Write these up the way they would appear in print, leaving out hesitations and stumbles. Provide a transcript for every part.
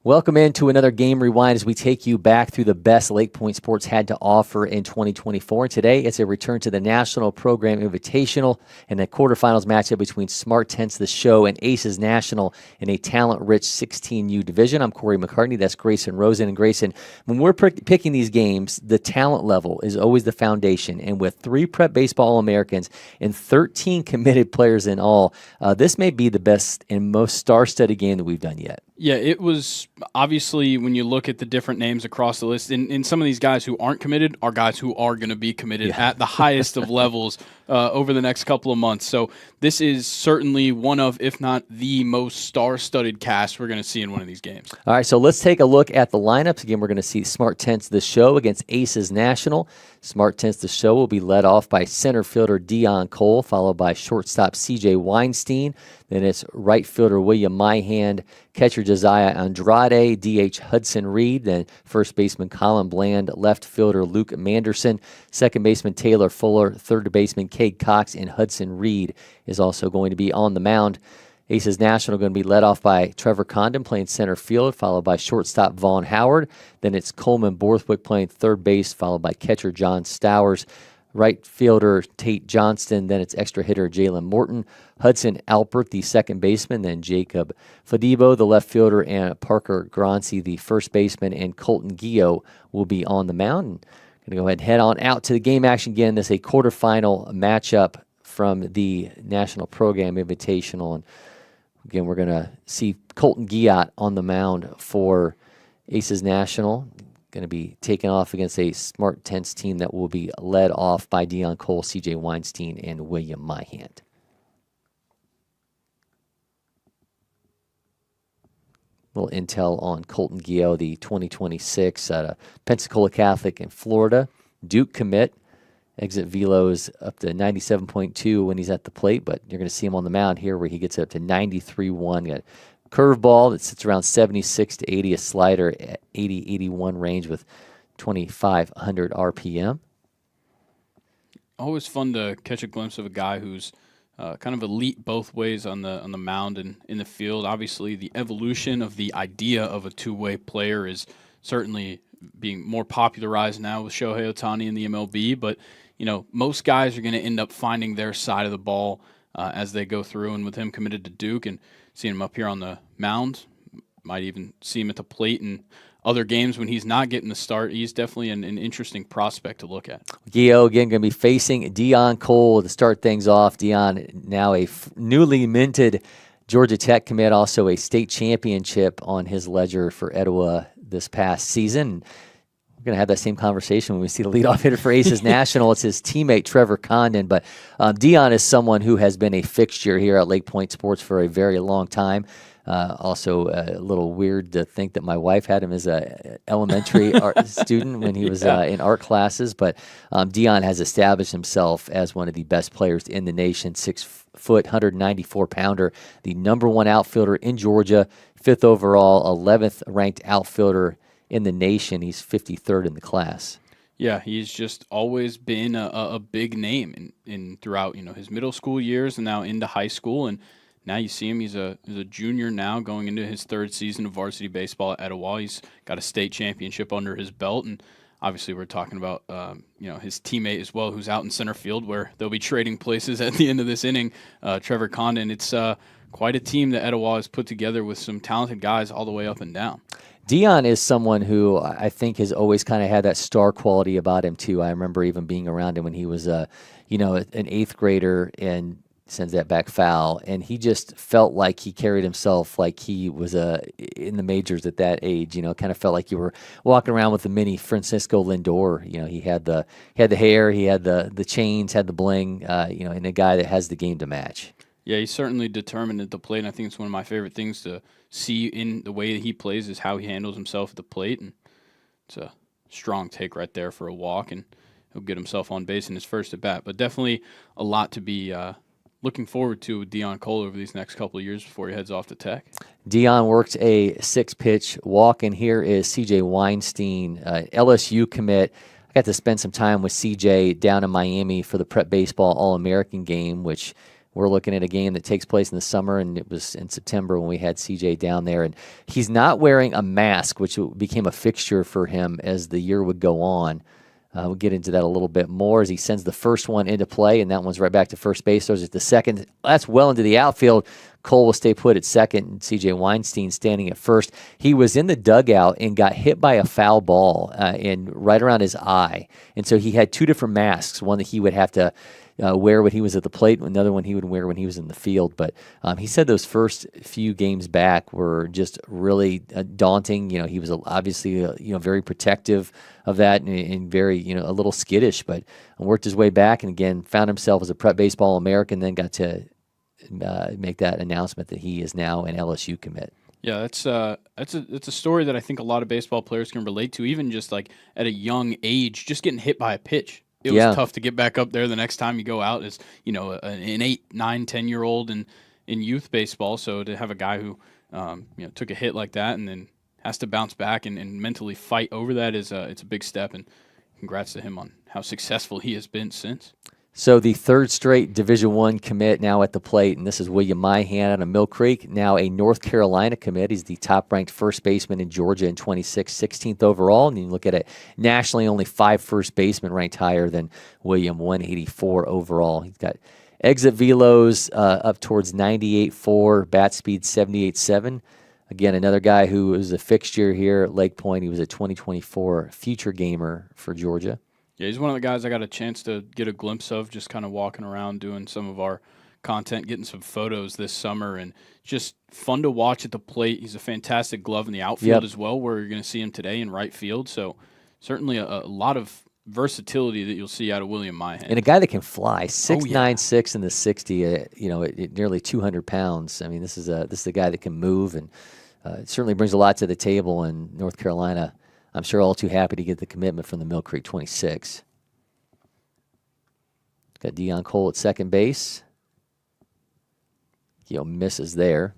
Welcome into another Game Rewind as we take you back through the best LakePoint Sports had to offer in 2024. And today it's a return to the National Program Invitational and a quarterfinals matchup between SmarTense, the show, and Aces National in a talent-rich 16U division. I'm Cory McCartney. That's Grayson Rosen. And Grayson, when we're picking these games, the talent level is always the foundation. And with 3 prep baseball All-Americans and 13 committed players in all, this may be the best and most star-studded game that we've done yet. Yeah, it was obviously when you look at the different names across the list, and some of these guys who aren't committed are guys who are going to be committed at the highest of levels over the next couple of months. So this is certainly one of, if not the most star-studded cast we're going to see in one of these games. All right, so let's take a look at the lineups. Again, we're going to see SmarTense, the show, against Aces National. SmarTense, the show, will be led off by center fielder Dion Cole, followed by shortstop CJ Weinstein. Then it's right fielder William Myhand, catcher Josiah Andrade, DH Hudson Reed, then first baseman Colin Bland, left fielder Luke Manderson, second baseman Taylor Fuller, third baseman Cade Cox, and Hudson Reed is also going to be on the mound. Aces National going to be led off by Trevor Condon playing center field, followed by shortstop Vaughn Howard. Then it's Coleman Borthwick playing third base, followed by catcher John Stowers. Right fielder Tate Johnston, then it's extra hitter Jalen Morton, Hudson Alpert, the second baseman, then Jacob Fadibo, the left fielder, and Parker Groncy, the first baseman, and Colton Gio will be on the mound. Going to go ahead and head on out to the game action again. This is a quarterfinal matchup from the National Program Invitational. And again, we're going to see Colton Giot on the mound for Aces National. Going to be taken off against a SmarTense team that will be led off by Dion Cole, CJ Weinstein, and William Myhand. A little intel on Colton Gio, the 2026 at Pensacola Catholic in Florida. Duke commit. Exit velos up to 97.2 when he's at the plate, but you're going to see him on the mound here where he gets up to 93.1. Got curveball that sits around 76 to 80, a slider at 80-81 range with 2,500 RPM. Always fun to catch a glimpse of a guy who's kind of elite both ways on the mound and in the field. Obviously, the evolution of the idea of a two-way player is certainly being more popularized now with Shohei Ohtani in the MLB, but you know, most guys are going to end up finding their side of the ball as they go through, and with him committed to Duke and seeing him up here on the mound, might even see him at the plate in other games when he's not getting the start. He's definitely an interesting prospect to look at. Gio, again, going to be facing Dion Cole to start things off. Dion, now a newly minted Georgia Tech commit, also a state championship on his ledger for Etowah this past season. We're going to have that same conversation when we see the leadoff hitter for Aces National. It's his teammate, Trevor Condon. But Dion is someone who has been a fixture here at LakePoint Sports for a very long time. Also, a little weird to think that my wife had him as an elementary art student when he was in art classes. But Dion has established himself as one of the best players in the nation, 6 foot, 194-pounder, the #1 outfielder in Georgia, 5th overall, 11th ranked outfielder in the nation. He's 53rd in the class. Yeah, he's just always been a big name in throughout his middle school years and now into high school. And now you see him, he's a junior now going into his 3rd season of varsity baseball at Etowah. He's got a state championship under his belt, and obviously we're talking about his teammate as well, who's out in center field where they'll be trading places at the end of this inning, Trevor Condon. It's quite a team that Etowah has put together with some talented guys all the way up and down. Dion is someone who I think has always kind of had that star quality about him too. I remember even being around him when he was an 8th grader and sends that back foul, and he just felt like he carried himself like he was in the majors at that age. Kind of felt like you were walking around with a mini Francisco Lindor. He had the hair, he had the chains, had the bling. And a guy that has the game to match. Yeah, he's certainly determined at the plate, and I think it's one of my favorite things to see in the way that he plays is how he handles himself at the plate, and it's a strong take right there for a walk, and he'll get himself on base in his first at bat. But definitely a lot to be looking forward to with Dion Cole over these next couple of years before he heads off to Tech. Dion worked a 6-pitch walk, and here is CJ Weinstein, LSU commit. I got to spend some time with CJ down in Miami for the Prep Baseball All-American game, which we're looking at a game that takes place in the summer, and it was in September when we had CJ down there. And he's not wearing a mask, which became a fixture for him as the year would go on. We'll get into that a little bit more as he sends the first one into play, and that one's right back to first base. There's the second. That's well into the outfield. Cole will stay put at second, and C.J. Weinstein standing at first. He was in the dugout and got hit by a foul ball right around his eye. And so he had two different masks, one that he would have to wear when he was at the plate, another one he would wear when he was in the field. But he said those first few games back were just really daunting. He was obviously very protective of that and very a little skittish, but worked his way back and again found himself as a prep baseball American. Then got to make that announcement that he is now an LSU commit. Yeah, it's a story that I think a lot of baseball players can relate to, even just like at a young age, just getting hit by a pitch. It was tough to get back up there the next time you go out as, an 8, 9, 10-year-old in youth baseball. So to have a guy who, took a hit like that and then has to bounce back and mentally fight over that it's a big step. And congrats to him on how successful he has been since. So the third straight Division I commit now at the plate, and this is William Myhan out of Mill Creek, now a North Carolina commit. He's the top-ranked first baseman in Georgia in 16th overall. And you look at it nationally, only 5 first basemen ranked higher than William, 184 overall. He's got exit velos up towards 98.4, bat speed 78.7. Again, another guy who was a fixture here at LakePoint. He was a 2024 future gamer for Georgia. Yeah, he's one of the guys I got a chance to get a glimpse of just kind of walking around doing some of our content, getting some photos this summer, and just fun to watch at the plate. He's a fantastic glove in the outfield as well, where you're going to see him today in right field. So certainly a lot of versatility that you'll see out of William Myhan. And a guy that can fly, 6'9", in the 60, at nearly 200 pounds. I mean, this is a guy that can move and certainly brings a lot to the table in North Carolina. I'm sure all too happy to get the commitment from the Mill Creek 26. Got Deion Cole at second base. Misses there.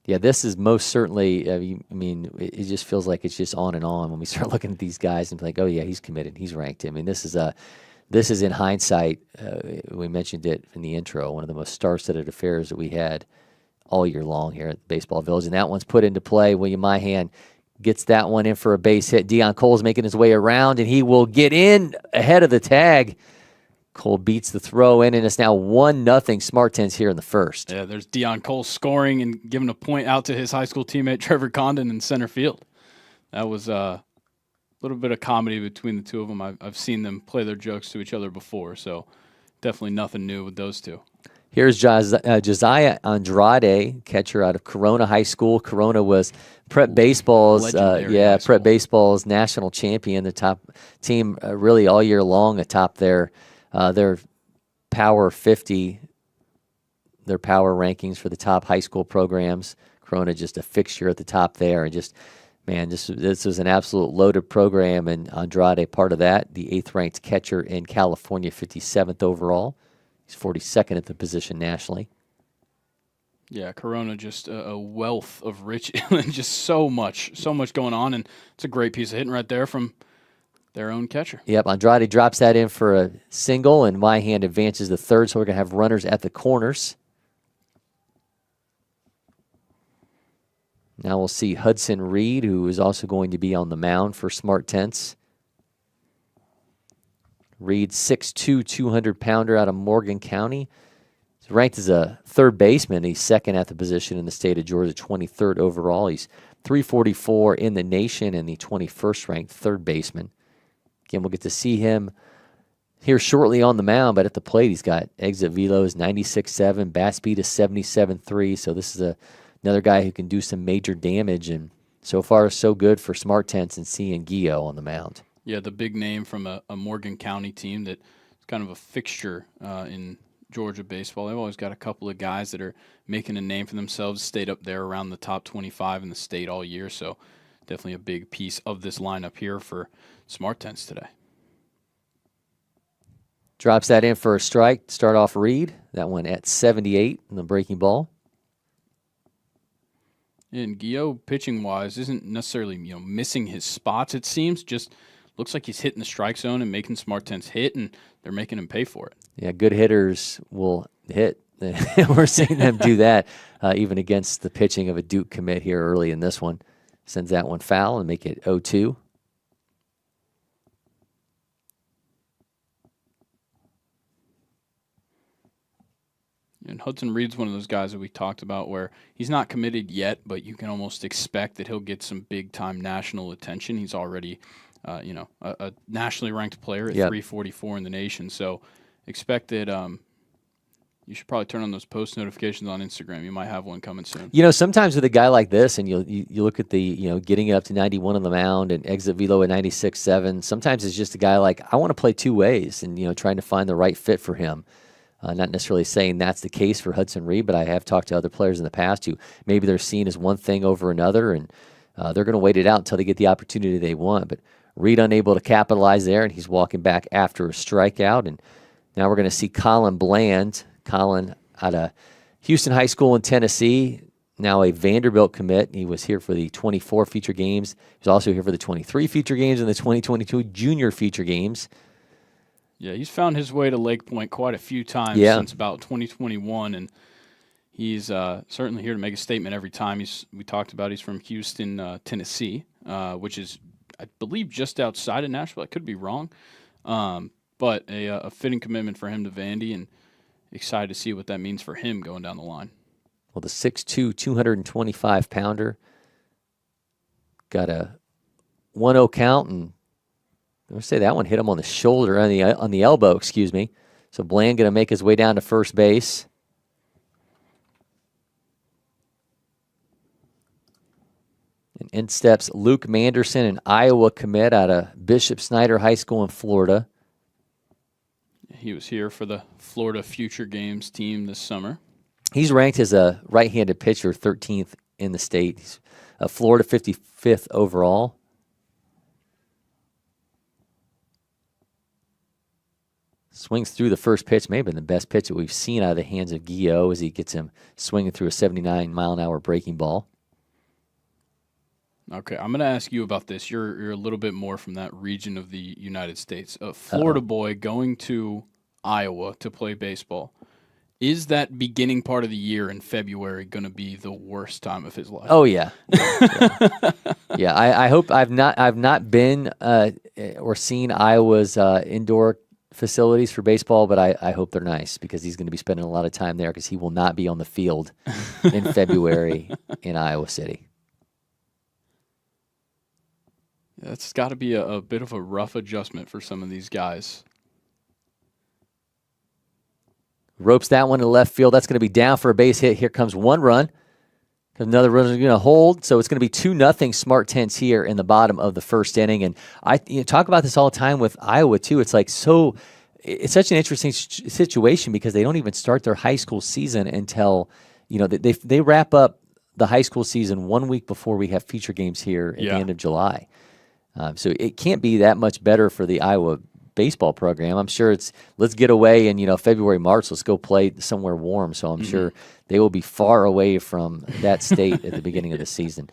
Yeah, this is most certainly, it just feels like it's just on and on when we start looking at these guys and like, oh yeah, he's committed, he's ranked. I mean, this is in hindsight, we mentioned it in the intro, one of the most star-studded affairs that we had all year long here at Baseball Village. And that one's put into play. William Myhan gets that one in for a base hit. Deion Cole's making his way around, and he will get in ahead of the tag. Cole beats the throw in, and it's now 1-0 SmarTen's here in the first. Yeah, there's Deion Cole scoring and giving a point out to his high school teammate Trevor Condon in center field. That was a little bit of comedy between the two of them. I've seen them play their jokes to each other before, so definitely nothing new with those two. Here's Josiah Andrade, catcher out of Corona High School. Corona was Prep Baseball's Prep Baseball's national champion, the top team really all year long atop their Power 50, their power rankings for the top high school programs. Corona just a fixture at the top there, and this was an absolute loaded program, and Andrade part of that, the 8th-ranked catcher in California, 57th overall. He's 42nd at the position nationally. Yeah, Corona just a wealth of rich, just so much going on, and it's a great piece of hitting right there from their own catcher. Yep, Andrade drops that in for a single, and Myhan advances the third, so we're going to have runners at the corners. Now we'll see Hudson Reed, who is also going to be on the mound for SmarTen's. Reed, 6'2", 200-pounder out of Morgan County. He's ranked as a third baseman. He's second at the position in the state of Georgia, 23rd overall. He's 344 in the nation and the 21st-ranked third baseman. Again, we'll get to see him here shortly on the mound, but at the plate he's got exit velos 96.7, bat speed is 77.3, so this is another guy who can do some major damage, and so far so good for SmarTen's and seeing Gio on the mound. Yeah, the big name from a Morgan County team that's kind of a fixture in Georgia baseball. They've always got a couple of guys that are making a name for themselves, stayed up there around the top 25 in the state all year, so definitely a big piece of this lineup here for SmarTen's today. Drops that in for a strike. Start off Reed. That one at 78 in the breaking ball. And Gio, pitching-wise, isn't necessarily missing his spots, it seems, just looks like he's hitting the strike zone and making SmarTense hit, and they're making him pay for it. Yeah, good hitters will hit. We're seeing them do that even against the pitching of a Duke commit here early in this one. Sends that one foul and make it 0-2. And Hudson Reed's one of those guys that we talked about where he's not committed yet, but you can almost expect that he'll get some big-time national attention. He's already, a nationally ranked player at 344 in the nation. So expect that you should probably turn on those post notifications on Instagram. You might have one coming soon. Sometimes with a guy like this, and you look at the, getting it up to 91 on the mound and exit velo at 96.7, sometimes it's just a guy like, I want to play two ways and, trying to find the right fit for him. Not necessarily saying that's the case for Hudson Reed, but I have talked to other players in the past who maybe they're seen as one thing over another, and they're going to wait it out until they get the opportunity they want. But Reed unable to capitalize there, and he's walking back after a strikeout. And now we're going to see Colin Bland. Colin out of Houston High School in Tennessee, now a Vanderbilt commit. He was here for the 24 feature games. He was also here for the 23 feature games and the 2022 junior feature games. Yeah, he's found his way to LakePoint quite a few times since about 2021, and he's certainly here to make a statement every time. We talked about he's from Houston, Tennessee, which is, I believe, just outside of Nashville. I could be wrong, but a fitting commitment for him to Vandy, and excited to see what that means for him going down the line. Well, the 6'2", 225-pounder got a 1-0 count, and I'm going to say that one hit him on the shoulder, on the elbow, excuse me. So Bland going to make his way down to first base. And in steps Luke Manderson, an Iowa commit out of Bishop Snyder High School in Florida. He was here for the Florida Future Games team this summer. He's ranked as a right-handed pitcher, 13th in the state. He's Florida 55th overall. Swings through the first pitch, may have been the best pitch that we've seen out of the hands of Guillot as he gets him swinging through a 79-mile-an-hour breaking ball. Okay, I'm going to ask you about this. You're a little bit more from that region of the United States. A Florida boy going to Iowa to play baseball. Is that beginning part of the year in February going to be the worst time of his life? Oh yeah, yeah. I hope I've not been or seen Iowa's indoor facilities for baseball, but I hope they're nice because he's going to be spending a lot of time there because he will not be on the field in February in Iowa City. That's got to be a bit of a rough adjustment for some of these guys. Ropes that one to left field. That's going to be down for a base hit. Here comes one run. Another run is going to hold. So it's going to be 2-0 SmarTense here in the bottom of the first inning. And I talk about this all the time with Iowa, too. It's such an interesting situation because they don't even start their high school season until, they wrap up the high school season 1 week before we have feature games here at the end of July. So it can't be that much better for the Iowa baseball program. I'm sure let's get away in February, March. Let's go play somewhere warm. So I'm sure they will be far away from that state at the beginning of the season.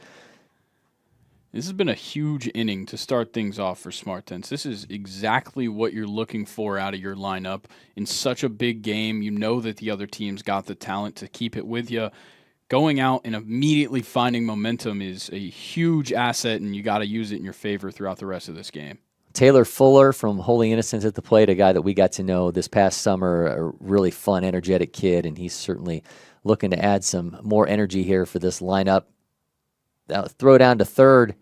This has been a huge inning to start things off for SmarTense. This is exactly what you're looking for out of your lineup in such a big game. You know that the other team's got the talent to keep it with you. Going out and immediately finding momentum is a huge asset, and you got to use it in your favor throughout the rest of this game. Taylor Fuller from Holy Innocents at the plate, a guy that we got to know this past summer, a really fun, energetic kid, and he's certainly looking to add some more energy here for this lineup. Throw down to third.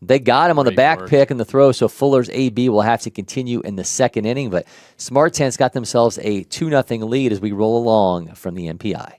They got him on the back pick in the throw, so Fuller's AB will have to continue in the second inning, but SmarTense got themselves a 2-0 lead as we roll along from the MPI.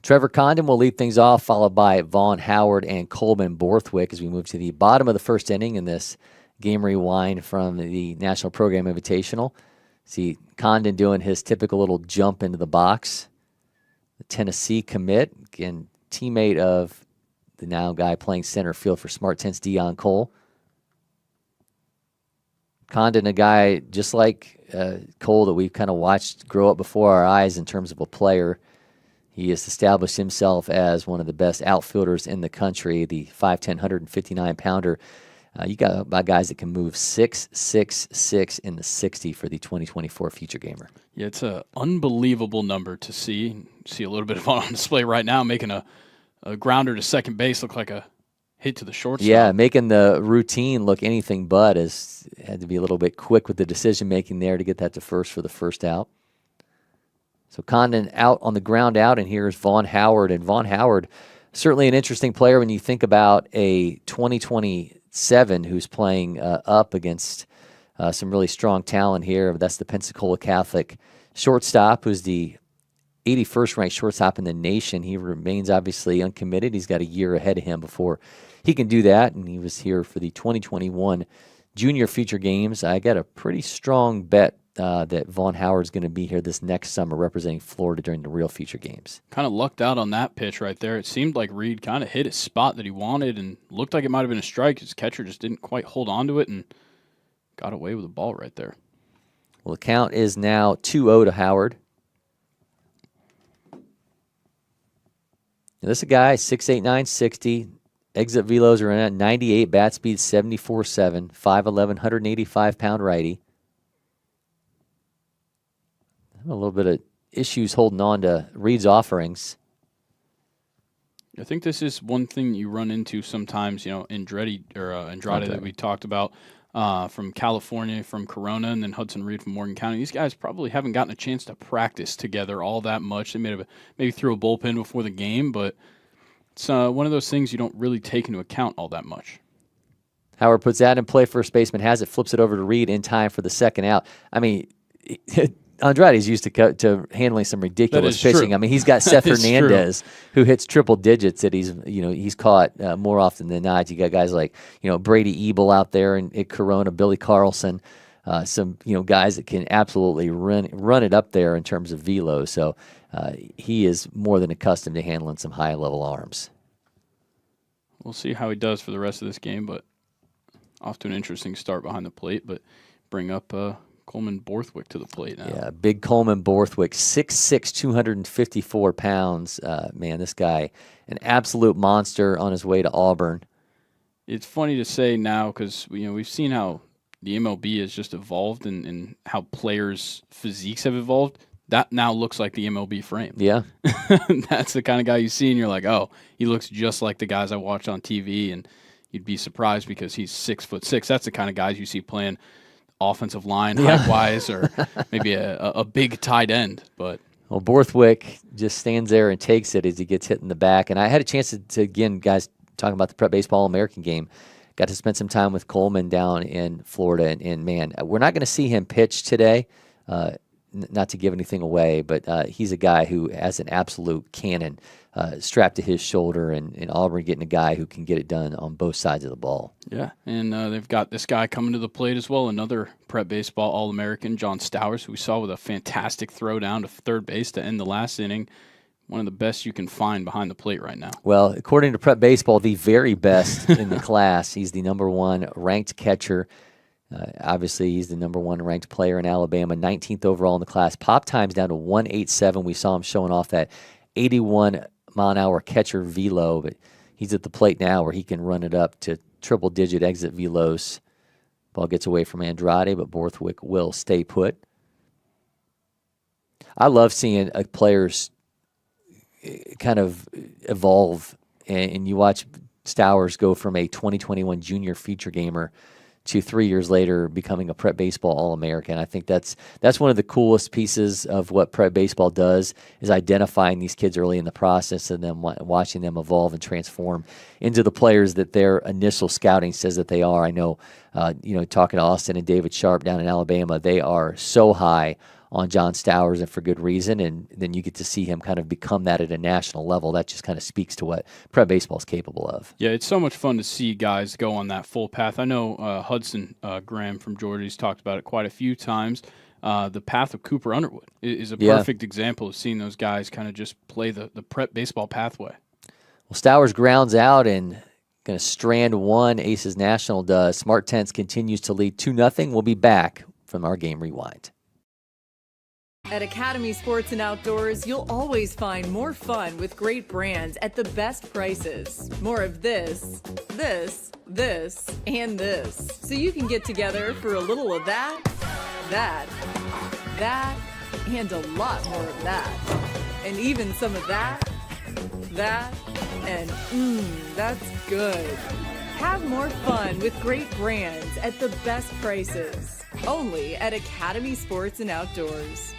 Trevor Condon will lead things off, followed by Vaughn Howard and Coleman Borthwick as we move to the bottom of the first inning in this game rewind from the National Program Invitational. See Condon doing his typical little jump into the box. The Tennessee commit, again, teammate of the now guy playing center field for SmarTense, Dion Cole. Condon, a guy just like Cole that we've kind of watched grow up before our eyes in terms of a player. He has established himself as one of the best outfielders in the country, the 5'10", 159-pounder. You got about guys that can move 6'6" in the 60 for the 2024 Future Gamer. Yeah, it's an unbelievable number to see. See a little bit of it on display right now, making a grounder to second base look like a hit to the shortstop. Yeah, making the routine look anything but. Has had to be a little bit quick with the decision-making there to get that to first for the first out. So Condon out on the ground out, and here's Vaughn Howard. And Vaughn Howard, certainly an interesting player when you think about a 2027 who's playing up against some really strong talent here. That's the Pensacola Catholic shortstop, who's the 81st ranked shortstop in the nation. He remains obviously uncommitted. He's got a year ahead of him before he can do that, and he was here for the 2021 Junior Future Games. I got a pretty strong bet that Vaughn Howard's going to be here this next summer representing Florida during the real Future Games. Kind of lucked out on that pitch right there. It seemed like Reed kind of hit his spot that he wanted and looked like it might have been a strike. His catcher just didn't quite hold on to it and got away with the ball right there. Well, the count is now 2-0 to Howard. Now, this is a guy, 6'8", 960. Exit velos are in at 98, bat speed 74.7, 5'11", 185-pound righty. A little bit of issues holding on to Reed's offerings. I think this is one thing you run into sometimes, Andrade that we talked about from California, from Corona, and then Hudson Reed from Morgan County. These guys probably haven't gotten a chance to practice together all that much. They maybe threw a bullpen before the game, but it's one of those things you don't really take into account all that much. Howard puts that in play. First baseman has it, flips it over to Reed in time for the second out. I mean, Andrade's used to handling some ridiculous pitching. True. I mean, he's got Seth Hernandez, who hits triple digits that he's caught more often than not. You got guys like Brady Ebel out there at Corona, Billy Carlson, some guys that can absolutely run it up there in terms of velo. So he is more than accustomed to handling some high level arms. We'll see how he does for the rest of this game, but off to an interesting start behind the plate. But bring up Coleman Borthwick to the plate now. Yeah, big Coleman Borthwick, 6'6", 254 pounds. Man, this guy, an absolute monster on his way to Auburn. It's funny to say now because we've seen how the MLB has just evolved and how players' physiques have evolved. That now looks like the MLB frame. Yeah. That's the kind of guy you see and you're like, oh, he looks just like the guys I watch on TV, and you'd be surprised because he's 6'6". That's the kind of guys you see playing offensive line, height-wise, or maybe a big tight end. But Borthwick just stands there and takes it as he gets hit in the back. And I had a chance to again, guys, talking about the Prep Baseball All-American game, got to spend some time with Coleman down in Florida. And man, we're not going to see him pitch today, not to give anything away, but he's a guy who has an absolute cannon strapped to his shoulder, and Auburn getting a guy who can get it done on both sides of the ball. Yeah, and they've got this guy coming to the plate as well, another Prep Baseball All-American, John Stowers, who we saw with a fantastic throw down to third base to end the last inning. One of the best you can find behind the plate right now. Well, according to Prep Baseball, the very best in the class. He's the #1 ranked catcher. Obviously, he's the #1 ranked player in Alabama, 19th overall in the class. Pop time's down to 187. We saw him showing off that 81-mile-an-hour catcher velo, but he's at the plate now where he can run it up to triple-digit exit velos. Ball gets away from Andrade, but Borthwick will stay put. I love seeing players kind of evolve, and you watch Stowers go from a 2021 junior feature gamer to 3 years later becoming a Prep Baseball All-American. I think that's one of the coolest pieces of what Prep Baseball does, is identifying these kids early in the process and then watching them evolve and transform into the players that their initial scouting says that they are. I know Talking to Austin and David Sharp down in Alabama, they are so high on John Stowers, and for good reason, and then you get to see him kind of become that at a national level. That just kind of speaks to what prep baseball is capable of. Yeah, it's so much fun to see guys go on that full path. I know Hudson Graham from Georgia, he's talked about it quite a few times. The path of Cooper Underwood is a perfect example of seeing those guys kind of just play the prep baseball pathway. Well, Stowers grounds out and going to strand one. Aces National does. SmarTense continues to lead 2-0. We'll be back from our game rewind. At Academy Sports and Outdoors, you'll always find more fun with great brands at the best prices. More of this, and this. So you can get together for a little of that, and a lot more of that. And even some of that, and that's good. Have more fun with great brands at the best prices. Only at Academy Sports and Outdoors.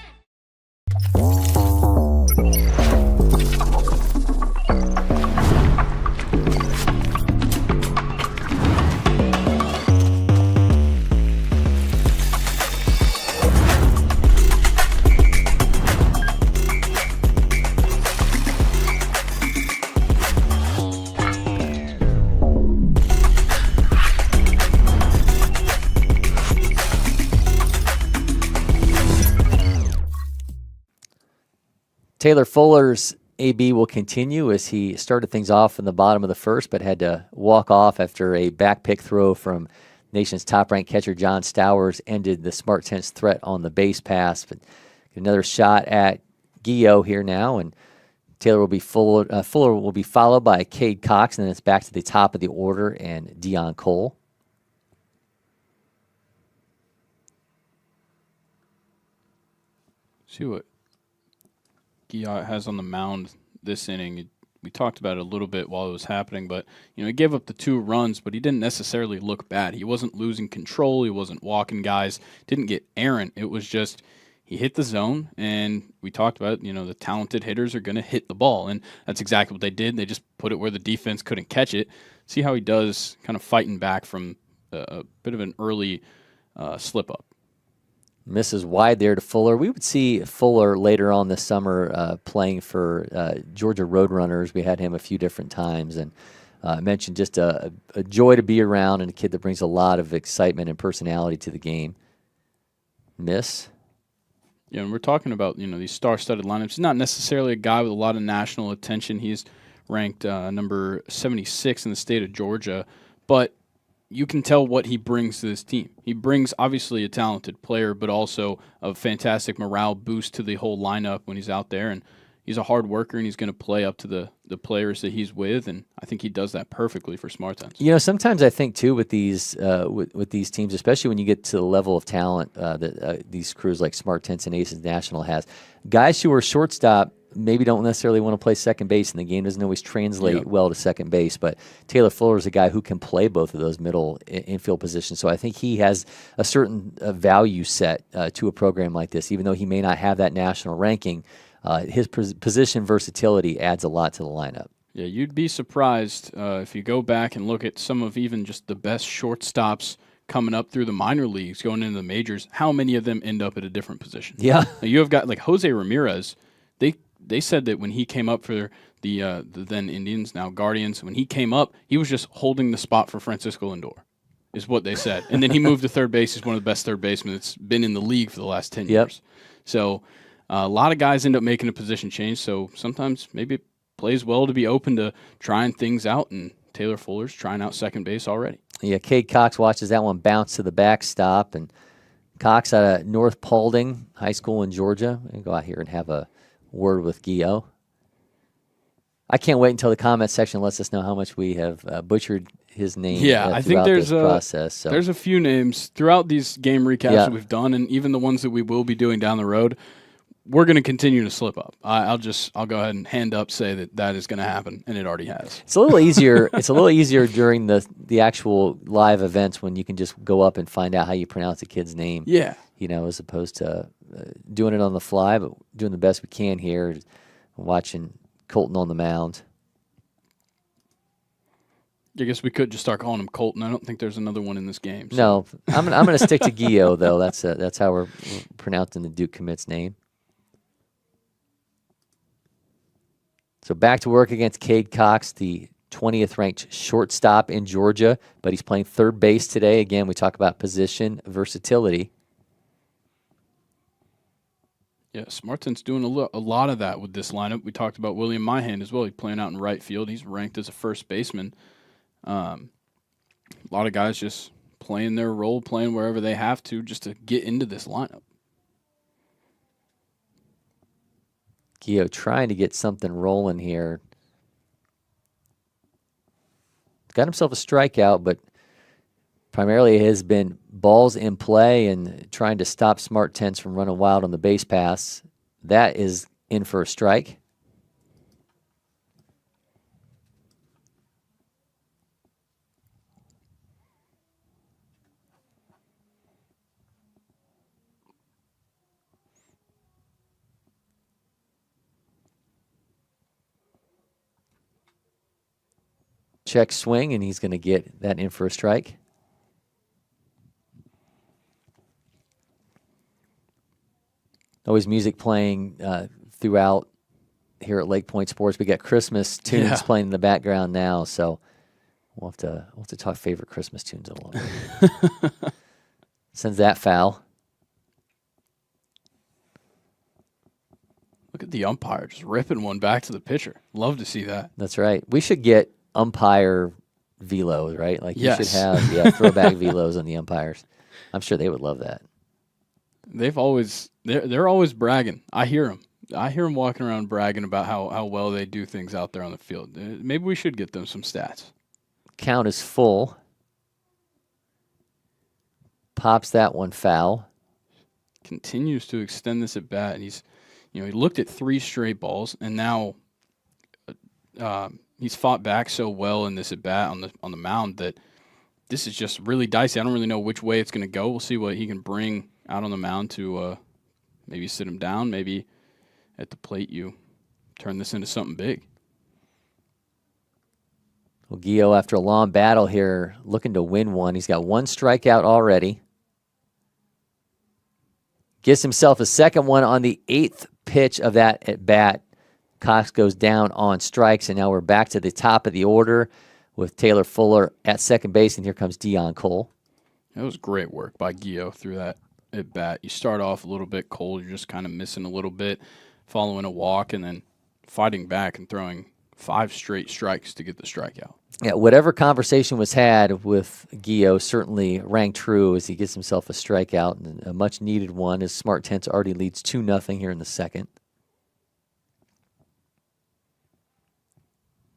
Taylor Fuller's AB will continue as he started things off in the bottom of the first, but had to walk off after a back pick throw from nation's top-ranked catcher John Stowers ended the SmarTense threat on the base pass. But another shot at Gio here now, and Fuller will be followed by Cade Cox, and then it's back to the top of the order and Dion Cole. See what Gio has on the mound this inning. We talked about it a little bit while it was happening, but he gave up the 2 runs, but he didn't necessarily look bad. He wasn't losing control. He wasn't walking guys. Didn't get errant. It was just he hit the zone, and we talked about it. The talented hitters are going to hit the ball, and that's exactly what they did. They just put it where the defense couldn't catch it. See how he does, kind of fighting back from a bit of an early slip up. Misses wide there to Fuller. We would see Fuller later on this summer playing for Georgia Roadrunners. We had him a few different times, and I mentioned just a joy to be around and a kid that brings a lot of excitement and personality to the game. Miss. Yeah, and we're talking about these star-studded lineups. He's not necessarily a guy with a lot of national attention. He's ranked number 76 in the state of Georgia, but you can tell what he brings to this team. He brings, obviously, a talented player, but also a fantastic morale boost to the whole lineup when he's out there. And he's a hard worker, and he's going to play up to the players that he's with, and I think he does that perfectly for SmarTense. Sometimes I think, too, with these with these teams, especially when you get to the level of talent that these crews like SmarTense and Aces National has, guys who are shortstop maybe don't necessarily want to play second base, and the game doesn't always translate well to second base. But Taylor Fuller is a guy who can play both of those middle infield positions. So I think he has a certain value set to a program like this, even though he may not have that national ranking. His position versatility adds a lot to the lineup. Yeah, you'd be surprised if you go back and look at some of even just the best shortstops coming up through the minor leagues, going into the majors, how many of them end up at a different position. Yeah. Now, you have got like Jose Ramirez. They said that when he came up for the then Indians, now Guardians, when he came up, he was just holding the spot for Francisco Lindor, is what they said. And then he moved to third base. He's one of the best third basemen that's been in the league for the last 10 years. So a lot of guys end up making a position change. So sometimes maybe it plays well to be open to trying things out, and Taylor Fuller's trying out second base already. Yeah, Cade Cox watches that one bounce to the backstop, and Cox out of North Paulding High School in Georgia. We can go out here and have a word with Gio. I can't wait until the comment section lets us know how much we have butchered his name. Yeah, I think there's there's a few names throughout these game recaps that we've done, and even the ones that we will be doing down the road. We're going to continue to slip up. I'll go ahead and hand up say that is going to happen, and it already has. It's a little easier. It's a little easier during the actual live events when you can just go up and find out how you pronounce a kid's name. Yeah, as opposed to doing it on the fly, but doing the best we can here. Watching Colton on the mound. I guess we could just start calling him Colton. I don't think there's another one in this game. So. No, I'm gonna stick to Gio though. That's how we're pronouncing the Duke commit's name. So back to work against Cade Cox, the 20th ranked shortstop in Georgia, but he's playing third base today. Again, we talk about position versatility. Yeah, SmarTen's doing a lot of that with this lineup. We talked about William Myhand as well. He's playing out in right field. He's ranked as a first baseman. A lot of guys just playing their role, playing wherever they have to just to get into this lineup. Gio trying to get something rolling here. Got himself a strikeout, but primarily it has been balls in play and trying to stop SmarTen's from running wild on the base pass. That is in for a strike. Check swing, and he's going to get that in for a strike. Always music playing throughout here at LakePoint Sports. We got Christmas tunes playing in the background now, so we'll have to talk favorite Christmas tunes in a little bit. Sends that foul. Look at the umpire just ripping one back to the pitcher. Love to see that. That's right. We should get umpire velos, right? Like you should have throwback velos on the umpires. I'm sure they would love that. They're always bragging. I hear them walking around bragging about how well they do things out there on the field. Maybe we should get them some stats. Count is full. Pops that one foul. Continues to extend this at bat, and he looked at 3 straight balls, and now he's fought back so well in this at bat on the mound that this is just really dicey. I don't really know which way it's going to go. We'll see what he can bring out on the mound to maybe sit him down. Maybe at the plate you turn this into something big. Well, Gio, after a long battle here, looking to win one. He's got 1 strikeout already. Gets himself a second one on the 8th pitch of that at bat. Cox goes down on strikes, and now we're back to the top of the order with Taylor Fuller at second base, and here comes Dion Cole. That was great work by Gio through that at bat. You start off a little bit cold, you're just kind of missing a little bit, following a walk, and then fighting back and throwing 5 straight strikes to get the strikeout. Yeah, whatever conversation was had with Gio certainly rang true as he gets himself a strikeout, and a much-needed one as SmarTen's already leads 2-0 here in the second.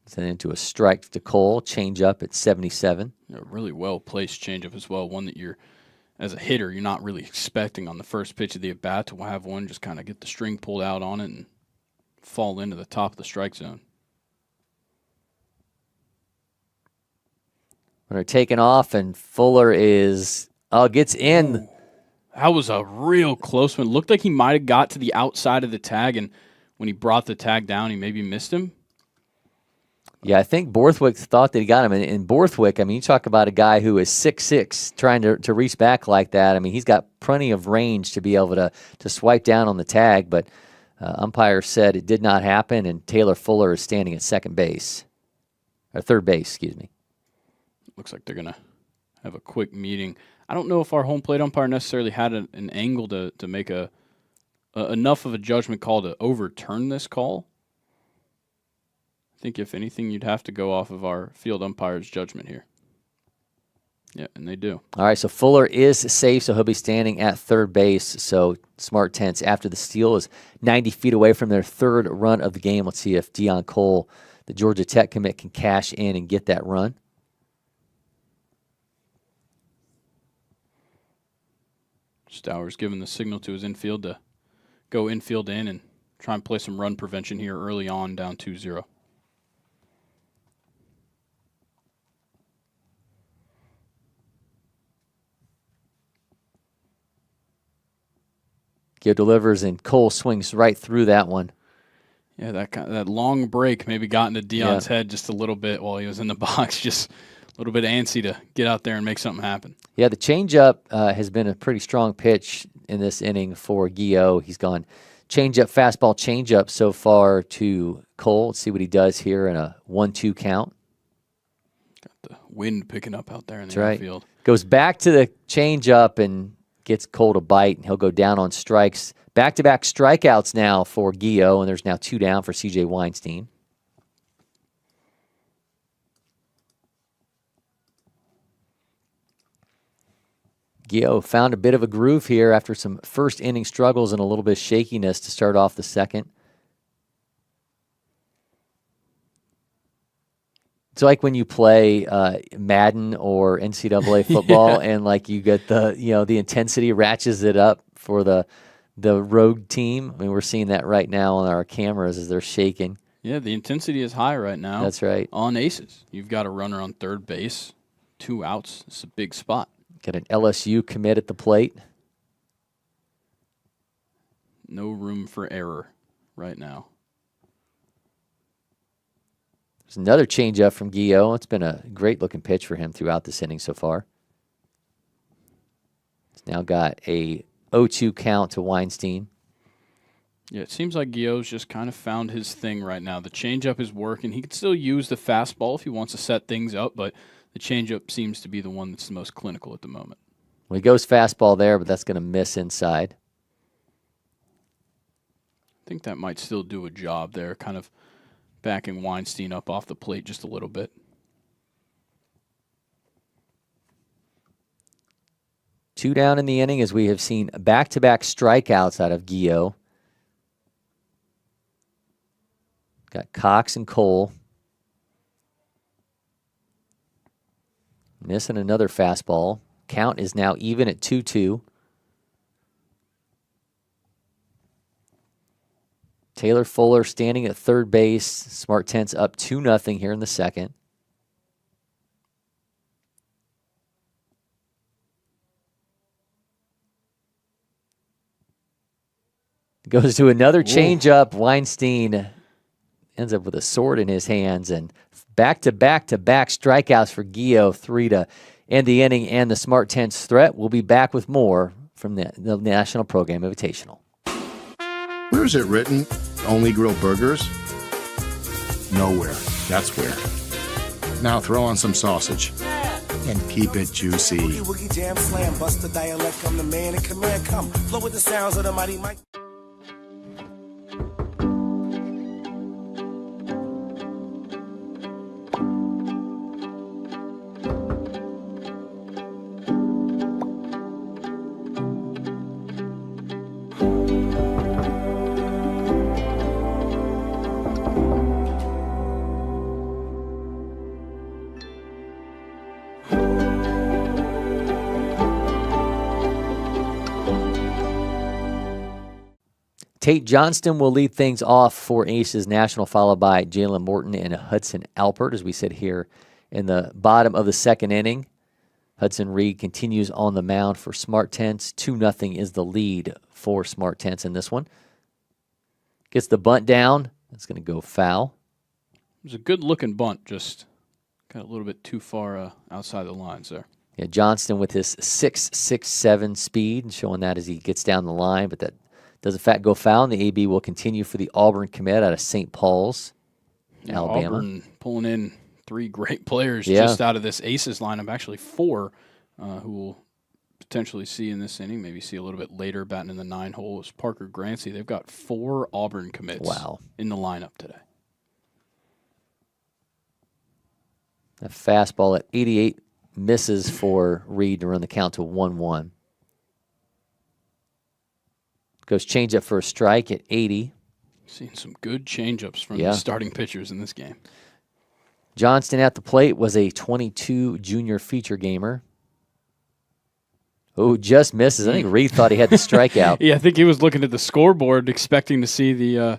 Sent into a strike to Cole, change up at 77. A really well-placed changeup as well, one that you're, as a hitter, you're not really expecting on the first pitch of the at-bat to have one just kind of get the string pulled out on it and fall into the top of the strike zone. Runner taken off, and Fuller gets in. Ooh, that was a real close one. Looked like he might have got to the outside of the tag, and when he brought the tag down, he maybe missed him. Yeah, I think Borthwick thought that he got him. And Borthwick, I mean, you talk about a guy who is 6'6", trying to reach back like that. I mean, he's got plenty of range to be able to swipe down on the tag, but umpire said it did not happen, and Taylor Fuller is standing at second base. Or third base, excuse me. Looks like they're going to have a quick meeting. I don't know if our home plate umpire necessarily had an angle to make enough of a judgment call to overturn this call. I think if anything, you'd have to go off of our field umpire's judgment here. Yeah, and they do. All right, so Fuller is safe, so he'll be standing at third base. So SmarTen's, after the steal, is 90 feet away from their third run of the game. Let's see if Dion Cole, the Georgia Tech commit, can cash in and get that run. Stowers giving the signal to his infield to go infield in and try and play some run prevention here early on, down 2-0. Gio delivers, and Cole swings right through that one. Yeah, that long break maybe got into Deion's head just a little bit while he was in the box, just a little bit antsy to get out there and make something happen. Yeah, the changeup has been a pretty strong pitch in this inning for Guillot. He's gone changeup, fastball, changeup so far to Cole. Let's see what he does here in a 1-2 count. Got the wind picking up out there in the That's right. outfield. Goes back to the changeup and gets Cole to bite, and he'll go down on strikes. Back-to-back strikeouts now for Guillot, and there's now 2 down for C.J. Weinstein. Guillot found a bit of a groove here after some first inning struggles and a little bit of shakiness to start off the second. It's like when you play Madden or NCAA football, and like you get the intensity ratchets it up for the road team. I mean, we're seeing that right now on our cameras as they're shaking. Yeah, the intensity is high right now. That's right. On Aces, you've got a runner on third base, 2 outs. It's a big spot. Got an LSU commit at the plate. No room for error right now. There's another changeup from Guillot. It's been a great-looking pitch for him throughout this inning so far. He's now got a 0-2 count to Weinstein. Yeah, it seems like Guillot's just kind of found his thing right now. The changeup is working. He could still use the fastball if he wants to set things up, but the changeup seems to be the one that's the most clinical at the moment. Well, he goes fastball there, but that's going to miss inside. I think that might still do a job there, kind of backing Weinstein up off the plate just a little bit. Two down in the inning as we have seen back-to-back strikeouts out of Guillot. Got Cox and Cole. Missing another fastball. Count is now even at 2-2. Taylor Fuller standing at third base. SmarTen's up 2-0 here in the second. Goes to another changeup. Weinstein ends up with a sword in his hands, and back-to-back-to-back strikeouts for Guillot, 3 to end the inning and the SmarTen's threat. We'll be back with more from the National Program Invitational. Where is it written? Only grill burgers? Nowhere. That's where. Now throw on some sausage. And keep it juicy. Boogie, woogie, jam, slam, bust the dialect, come the man in command, come. Flow with the sounds of the mighty Mike. Tate Johnston will lead things off for Aces National, followed by Jalen Morton and Hudson Alpert, as we sit here in the bottom of the second inning. Hudson Reed continues on the mound for SmarTen's. 2-0 is the lead for SmarTen's in this one. Gets the bunt down. That's going to go foul. It was a good-looking bunt, just got a little bit too far outside the lines there. Yeah, Johnston with his 6.67 speed, showing that as he gets down the line, but that does in fact go foul, and the AB will continue for the Auburn commit out of St. Paul's, Alabama. Auburn pulling in 3 great players just out of this Aces lineup, actually 4, who we'll potentially see in this inning, maybe see a little bit later batting in the 9 hole is Parker Grancy. They've got 4 Auburn commits in the lineup today. A fastball at 88 misses for Reed to run the count to 1-1. Goes changeup for a strike at 80. Seeing some good changeups from the starting pitchers in this game. Johnston at the plate was a 22 junior feature gamer. Oh, just misses. I think Reed thought he had the strikeout. Yeah, I think he was looking at the scoreboard expecting to see the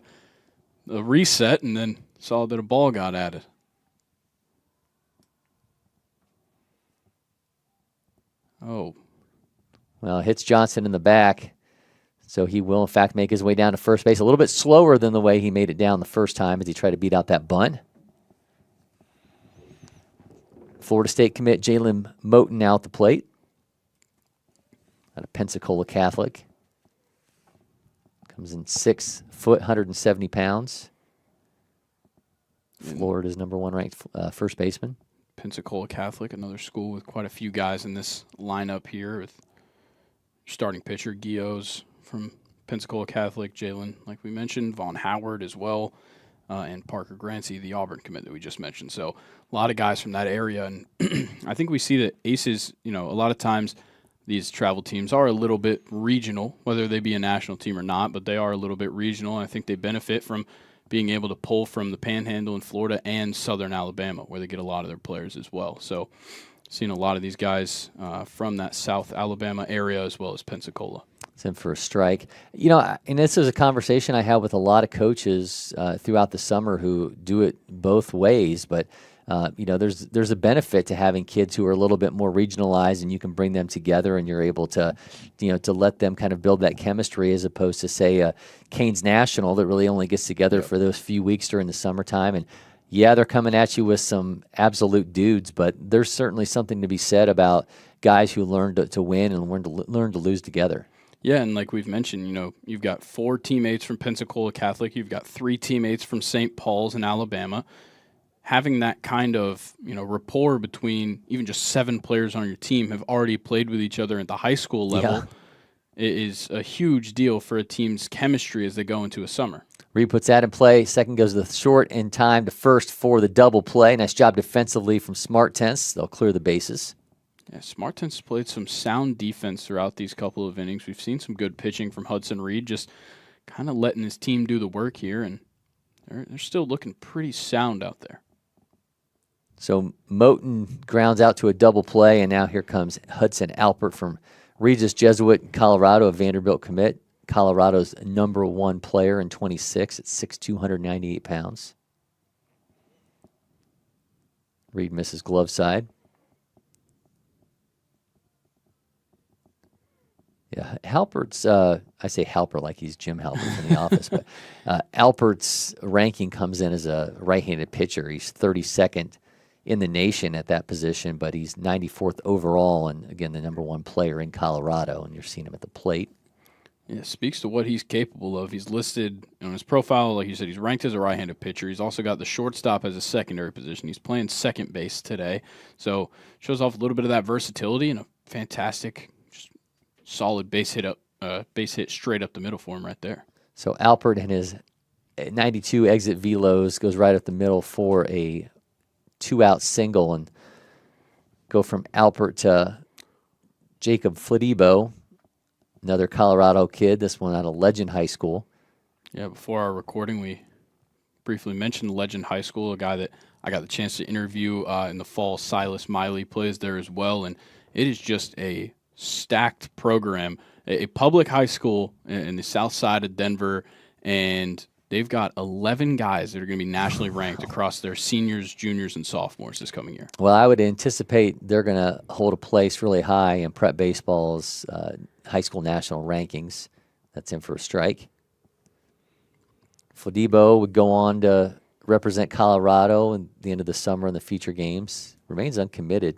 reset, and then saw that a ball got added. Oh. Well, hits Johnston in the back. So he will, in fact, make his way down to first base a little bit slower than the way he made it down the first time as he tried to beat out that bunt. Florida State commit Jalen Moten now at the plate. Out of Pensacola Catholic. Comes in 6 foot, 170 pounds. Florida's number 1 ranked first baseman. Pensacola Catholic, another school with quite a few guys in this lineup here. With starting pitcher Guillo's from Pensacola Catholic, Jalen, like we mentioned, Vaughn Howard as well, and Parker Grancy, the Auburn commit that we just mentioned. So a lot of guys from that area. And I think we see that Aces, a lot of times these travel teams are a little bit regional, whether they be a national team or not, but they are a little bit regional. And I think they benefit from being able to pull from the Panhandle in Florida and Southern Alabama, where they get a lot of their players as well. So seeing a lot of these guys from that South Alabama area as well as Pensacola. It's in for a strike. And this is a conversation I had with a lot of coaches throughout the summer who do it both ways, but there's a benefit to having kids who are a little bit more regionalized, and you can bring them together, and you're able to, to let them kind of build that chemistry, as opposed to, say, Canes National that really only gets together for those few weeks during the summertime. And yeah, they're coming at you with some absolute dudes, but there's certainly something to be said about guys who learn to win and learn to lose together. Yeah, and like we've mentioned, you've got 4 teammates from Pensacola Catholic, you've got 3 teammates from St. Paul's in Alabama. Having that kind of, rapport between even just 7 players on your team have already played with each other at the high school level is a huge deal for a team's chemistry as they go into a summer. Reed puts that in play. Second goes to the short in time to first for the double play. Nice job defensively from SmarTense. They'll clear the bases. Yeah, SmarTense played some sound defense throughout these couple of innings. We've seen some good pitching from Hudson Reed, just kind of letting his team do the work here, and they're still looking pretty sound out there. So Moten grounds out to a double play, and now here comes Hudson Alpert from Regis Jesuit, Colorado, a Vanderbilt commit. Colorado's number 1 player in 26 at 6'2", 198 pounds. Reed misses glove side. Yeah, Halpert's, I say Halpert like he's Jim Halpert from The Office, but Alpert's ranking comes in as a right-handed pitcher. He's 32nd in the nation at that position, but he's 94th overall, and again, the number 1 player in Colorado, and you're seeing him at the plate. Yeah, speaks to what he's capable of. He's listed on his profile, like you said, he's ranked as a right-handed pitcher. He's also got the shortstop as a secondary position. He's playing second base today, so shows off a little bit of that versatility and a fantastic, just solid base hit straight up the middle for him right there. So Alpert and his 92 exit velos goes right up the middle for a 2-out single, and go from Alpert to Jacob Fladibo, another Colorado kid, this one out of Legend High School. Yeah, before our recording, we briefly mentioned Legend High School, a guy that I got the chance to interview in the fall. Silas Miley plays there as well, and it is just a stacked program, a public high school in the south side of Denver, and they've got 11 guys that are going to be nationally ranked across their seniors, juniors, and sophomores this coming year. Well, I would anticipate they're going to hold a place really high in prep baseball's high school national rankings. That's in for a strike. Fladibo would go on to represent Colorado at the end of the summer in the feature games. Remains uncommitted.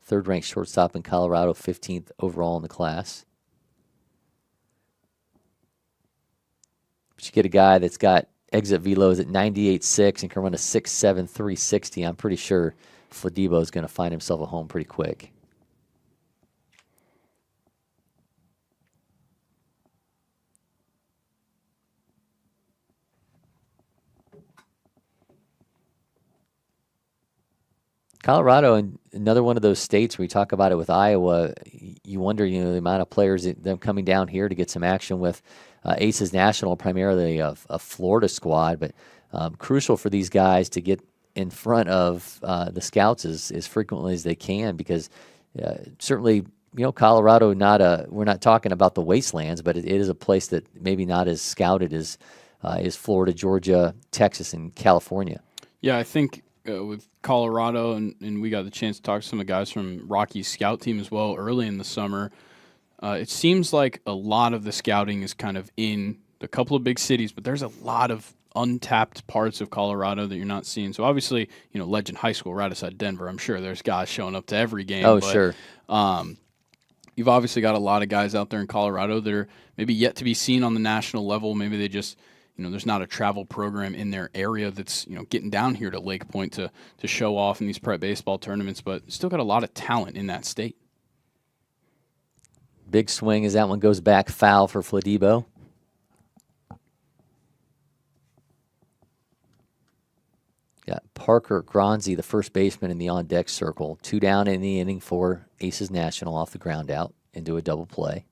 3rd-ranked shortstop in Colorado, 15th overall in the class. But you get a guy that's got exit velos at 98.6 and can run a 6.7 360. I'm pretty sure Fladibo is going to find himself a home pretty quick. Colorado, and another one of those states where we talk about it with Iowa, you wonder, the amount of players them coming down here to get some action with Aces National, primarily a Florida squad, but crucial for these guys to get in front of the scouts as frequently as they can, because certainly, Colorado, we're not talking about the wastelands, but it is a place that maybe not as scouted as Florida, Georgia, Texas, and California. Yeah, I think with Colorado, and we got the chance to talk to some of the guys from Rocky's scout team as well early in the summer. It seems like a lot of the scouting is kind of in a couple of big cities, but there's a lot of untapped parts of Colorado that you're not seeing. So obviously, Legend High School right outside Denver, I'm sure there's guys showing up to every game. Oh, but, sure. You've obviously got a lot of guys out there in Colorado that are maybe yet to be seen on the national level. Maybe they just, there's not a travel program in their area that's, getting down here to LakePoint to show off in these prep baseball tournaments, but still got a lot of talent in that state. Big swing as that one goes back, foul for Fladibo. Got Parker Gronzi, the first baseman, in the on-deck circle. 2 down in the inning for Aces National off the ground out into a double play.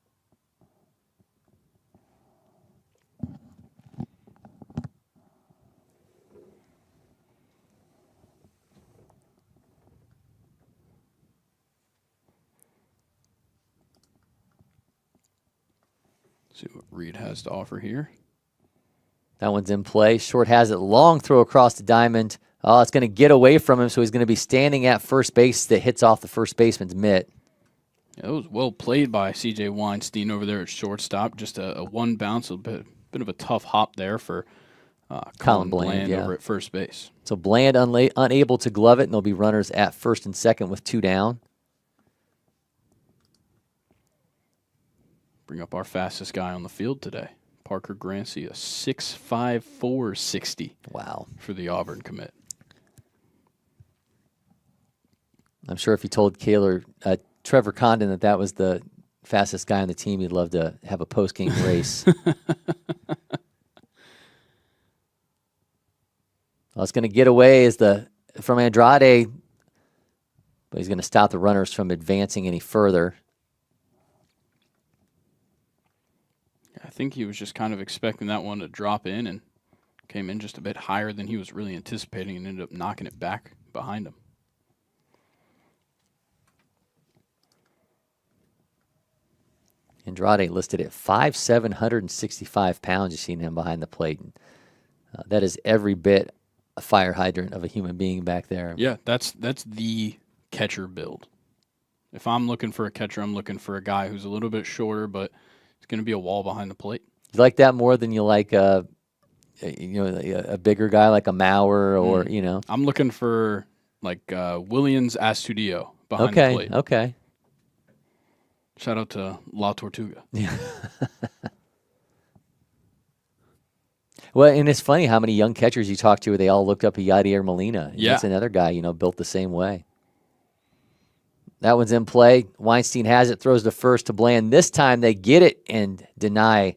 See what Reed has to offer here. That one's in play. Short has it. Long throw across the diamond. Oh, it's going to get away from him, so he's going to be standing at first base that hits off the first baseman's mitt. Yeah, it was well played by C.J. Weinstein over there at shortstop. Just a one bounce, a bit of a tough hop there for Colin Bland over at first base. So Bland unable to glove it, and there'll be runners at first and second with 2 down. Bring up our fastest guy on the field today, Parker Grancy, a 6.54 60. Wow. For the Auburn commit. I'm sure if you told Trevor Condon that was the fastest guy on the team, he'd love to have a post-game race. Well, it's going to get away from Andrade, but he's going to stop the runners from advancing any further. I think he was just kind of expecting that one to drop in and came in just a bit higher than he was really anticipating and ended up knocking it back behind him. Andrade listed at 5'7", 165 pounds. You've seen him behind the plate. And, that is every bit a fire hydrant of a human being back there. Yeah, that's the catcher build. If I'm looking for a catcher, I'm looking for a guy who's a little bit shorter, but it's going to be a wall behind the plate. You like that more than you like a bigger guy like a Maurer or, I'm looking for like Williams Astudillo behind the plate. Okay. Shout out to La Tortuga. Yeah. Well, and it's funny how many young catchers you talk to where they all looked up at Yadier Molina. Yeah. That's another guy, built the same way. That one's in play. Weinstein has it, throws to first to Bland. This time they get it and deny.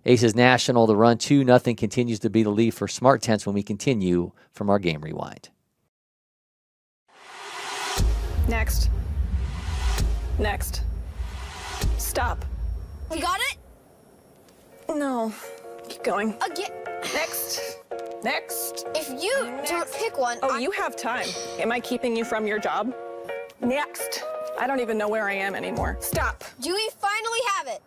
Aces National, the run 2-0 continues to be the lead for SmarTense when we continue from our game rewind. Next. Stop. We got it? No. Keep going. Again. Next. If you don't pick one, Oh, you have time. Am I keeping you from your job? Next. I don't even know where I am anymore. Stop. Do we finally have it?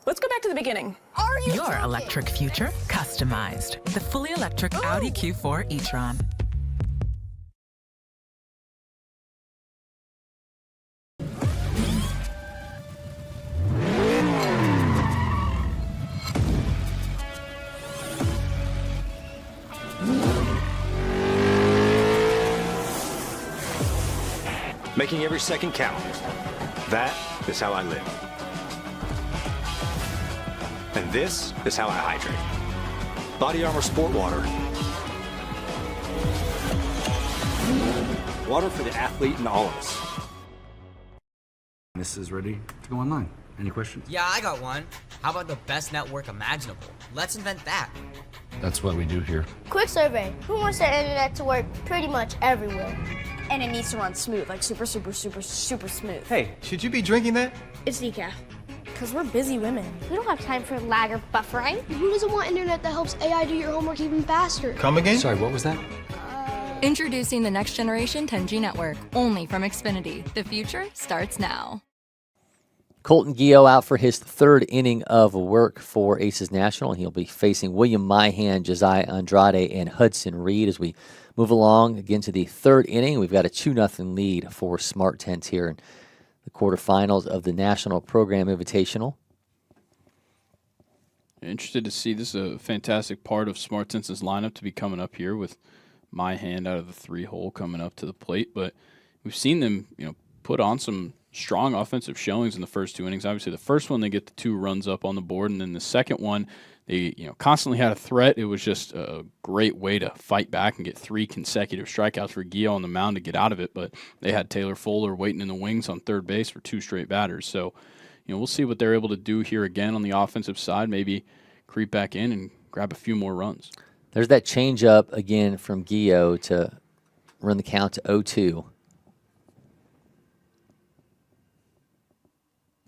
Let's go back to the beginning. Are you Your joking? electric future customized. The fully electric Audi Q4 e-tron. Making every second count. That is how I live. And this is how I hydrate. Body Armor Sport Water. Water for the athlete and all of us. This is ready to go online. Any questions? Yeah, I got one. How about the best network imaginable? Let's invent that. That's what we do here. Quick survey. Who wants their internet to work pretty much everywhere? And it needs to run smooth, like super smooth. Hey, should you be drinking that? It's decaf. Because we're busy women. We don't have time for lag or buffering. Who doesn't want internet that helps AI do your homework even faster? Come again? Sorry, what was that? Introducing the next generation 10G network, only from Xfinity. The future starts now. Colton Gio out for his third inning of work for Aces National, and he'll be facing William Myhan, Josiah Andrade, and Hudson Reed as we move along again to the third inning. We've got a 2-0 lead for SmarTense here. And the quarterfinals of the National Program Invitational. Interested to see. This is a fantastic part of SmarTense's lineup to be coming up here with my hand out of the 3-hole coming up to the plate. But we've seen them, put on some strong offensive showings in the first 2 innings. Obviously, the first one they get the 2 runs up on the board, and then the second one they constantly had a threat. It was just a great way to fight back and get 3 consecutive strikeouts for Gio on the mound to get out of it. But they had Taylor Fuller waiting in the wings on third base for 2 straight batters. So, we'll see what they're able to do here again on the offensive side. Maybe creep back in and grab a few more runs. There's that changeup again from Gio to run the count to 0-2.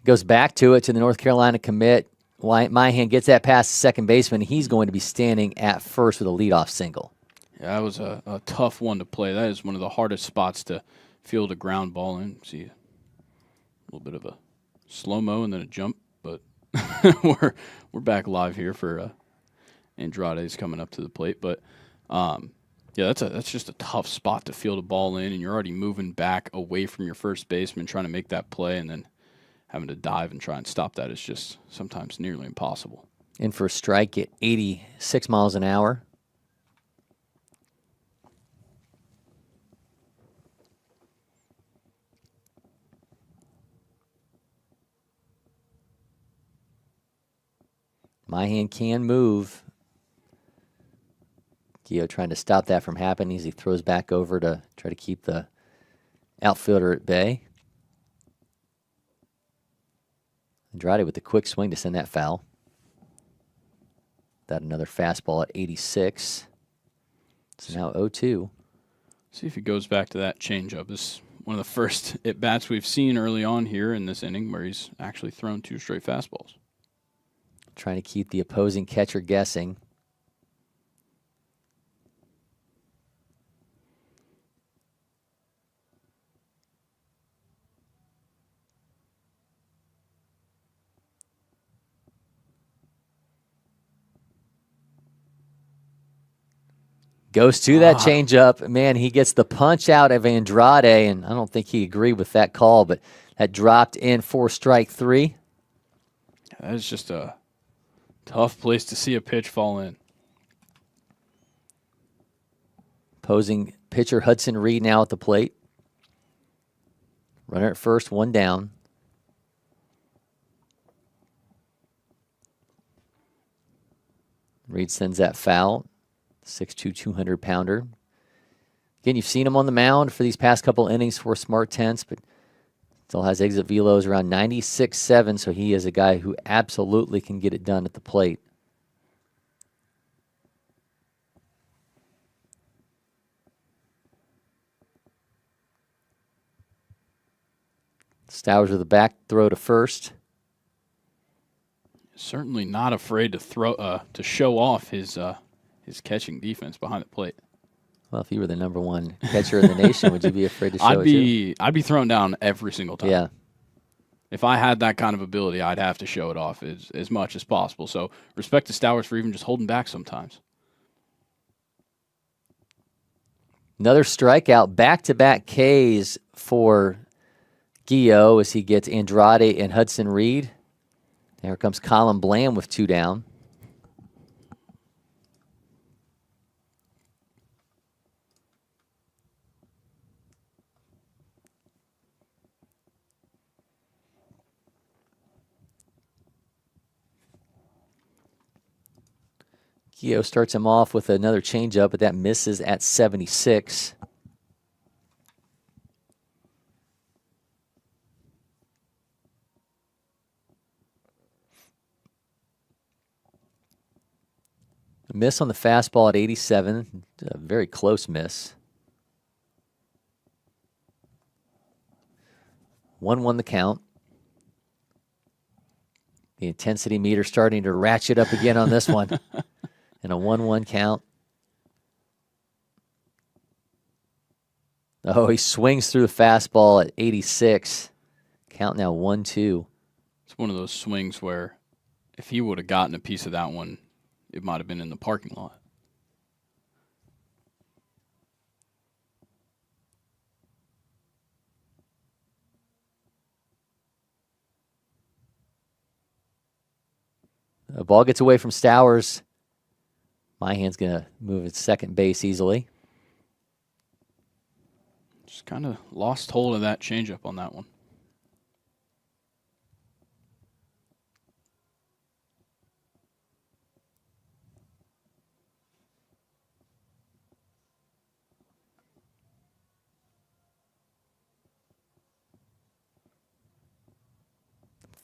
Goes back to it to the North Carolina commit. Myhan gets that past the second baseman. He's going to be standing at first with a leadoff single. Yeah, that was a tough one to play. That is one of the hardest spots to field a ground ball in. See a little bit of a slow-mo and then a jump, but we're back live here for Andrade's coming up to the plate. But yeah, that's just a tough spot to field a ball in, and you're already moving back away from your first baseman trying to make that play, and then having to dive and try and stop that is just sometimes nearly impossible. In for a strike at 86 miles an hour. Myhan can move. Gio trying to stop that from happening as he throws back over to try to keep the outfielder at bay. Andrade with the quick swing to send that foul. That another fastball at 86. So now 0-2. See if he goes back to that changeup. This is one of the first at-bats we've seen early on here in this inning where he's actually thrown 2 straight fastballs. Trying to keep the opposing catcher guessing. Goes to that changeup. Man, he gets the punch out of Andrade, and I don't think he agreed with that call, but that dropped in for strike 3. That is just a tough place to see a pitch fall in. Opposing pitcher Hudson Reed now at the plate. Runner at first, 1 down. Reed sends that foul. 6'2", 200-pounder. Again, you've seen him on the mound for these past couple innings for SmarTense, but still has exit velos around 96.7, so he is a guy who absolutely can get it done at the plate. Stowers with a back throw to first. Certainly not afraid to throw to show off his catching defense behind the plate. Well, if you were the #1 catcher in the nation, would you be afraid to show it? I'd be thrown down every single time. Yeah. If I had that kind of ability, I'd have to show it off as much as possible. So respect to Stowers for even just holding back sometimes. Another strikeout, back-to-back Ks for Gio as he gets Andrade and Hudson Reed. There comes Colin Bland with 2 down. Gio starts him off with another changeup, but that misses at 76. A miss on the fastball at 87. A very close miss. 1-1 the count. The intensity meter starting to ratchet up again on this one. And a 1-1 count. Oh, he swings through the fastball at 86. Count now 1-2. It's one of those swings where if he would have gotten a piece of that one, it might have been in the parking lot. The ball gets away from Stowers. My hand's going to move at second base easily. Just kind of lost hold of that changeup on that one.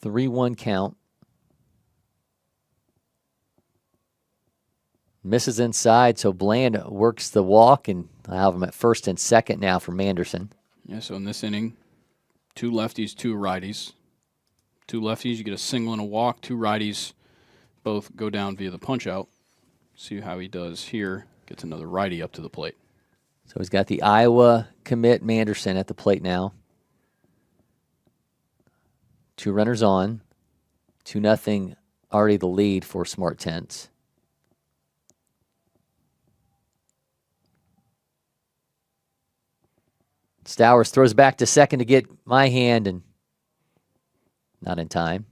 Three-one count. Misses inside, so Bland works the walk, and I have him at first and second now for Manderson. Yeah, so in this inning, 2 lefties, 2 righties. 2 lefties, you get a single and a walk. 2 righties, both go down via the punch-out. See how he does here. Gets another righty up to the plate. So he's got the Iowa commit Manderson at the plate now. 2 runners on. 2-0 already the lead for SmarTense. Stowers throws back to second to get my hand, and not in time.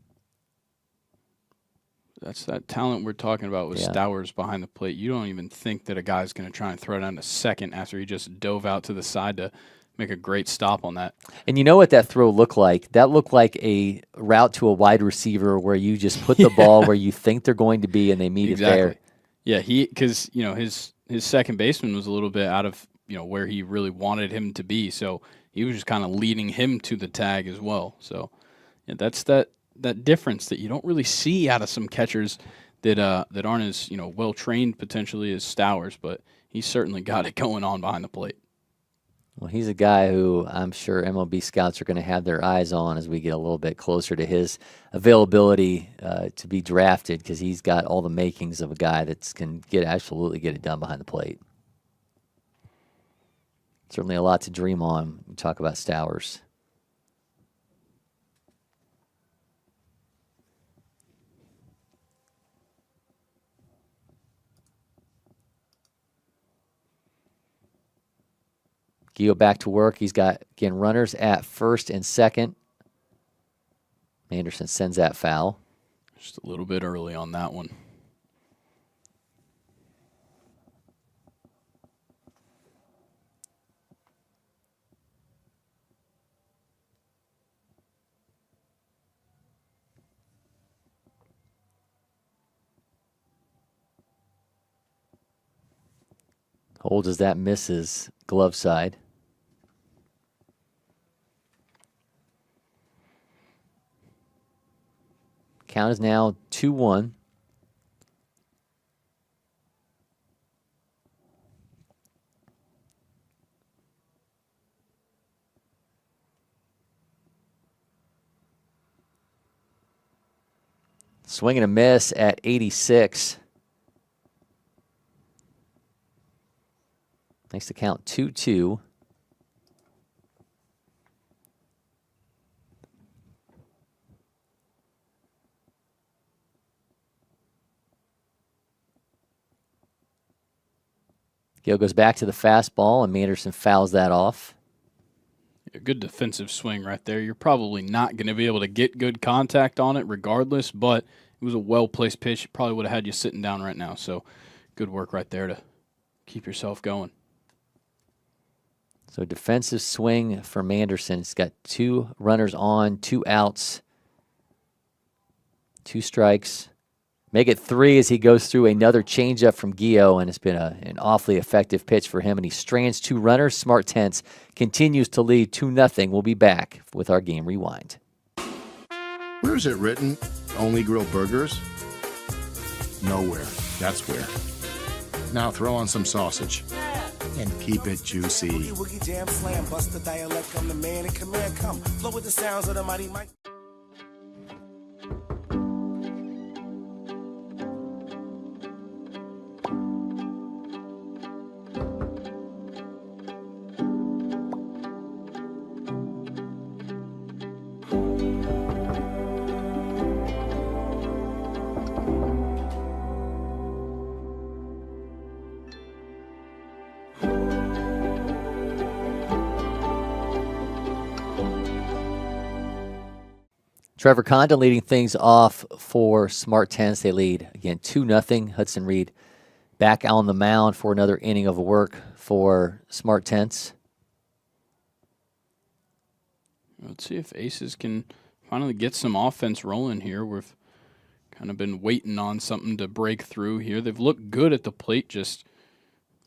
That's that talent we're talking about with Stowers behind the plate. You don't even think that a guy's going to try and throw down to second after he just dove out to the side to make a great stop on that. And you know what that throw looked like? That looked like a route to a wide receiver where you just put the ball where you think they're going to be and they meet it there. Yeah, because his second baseman was a little bit out of where he really wanted him to be, so he was just kind of leading him to the tag as well. So yeah, that's that difference that you don't really see out of some catchers that aren't as well trained potentially as Stowers, but he's certainly got it going on behind the plate. Well, he's a guy who I'm sure MLB scouts are going to have their eyes on as we get a little bit closer to his availability to be drafted, because he's got all the makings of a guy that can absolutely get it done behind the plate. Certainly a lot to dream on when we talk about Stowers. Gio back to work. He's got, again, runners at first and second. Manderson sends that foul. Just a little bit early on that one. Holds as that misses glove side. Count is now 2-1. Swing and a miss at 86. Makes the count 2-2. Gil goes back to the fastball, and Manderson fouls that off. A good defensive swing right there. You're probably not going to be able to get good contact on it regardless, but it was a well-placed pitch. It probably would have had you sitting down right now. So good work right there to keep yourself going. So defensive swing for Manderson. He's got 2 runners on, 2 outs, 2 strikes. Make it 3 as he goes through another changeup from Gio, and it's been an awfully effective pitch for him, and he strands 2 runners. SmarTense continues to lead 2-0. We'll be back with our Game Rewind. Where is it written, only grill burgers? Nowhere. That's where. Now throw on some sausage. And keep it juicy. Boogie, woogie, jam, slam, bust the dialect. I'm the man in command. Come, flow with the sounds of the mighty mic. Trevor Condon leading things off for SmartTense. They lead, again, 2-0. Hudson Reed back on the mound for another inning of work for SmartTense. Let's see if Aces can finally get some offense rolling here. We've kind of been waiting on something to break through here. They've looked good at the plate. Just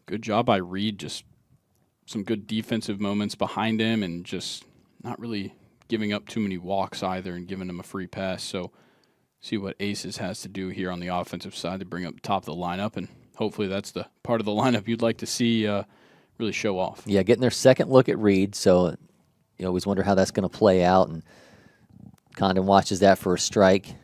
good job by Reed. Just some good defensive moments behind him and just not really giving up too many walks either and giving him a free pass. So see what Aces has to do here on the offensive side to bring up the top of the lineup, and hopefully that's the part of the lineup you'd like to see really show off. Yeah, getting their second look at Reed, so you always wonder how that's going to play out, and Condon watches that for a strike.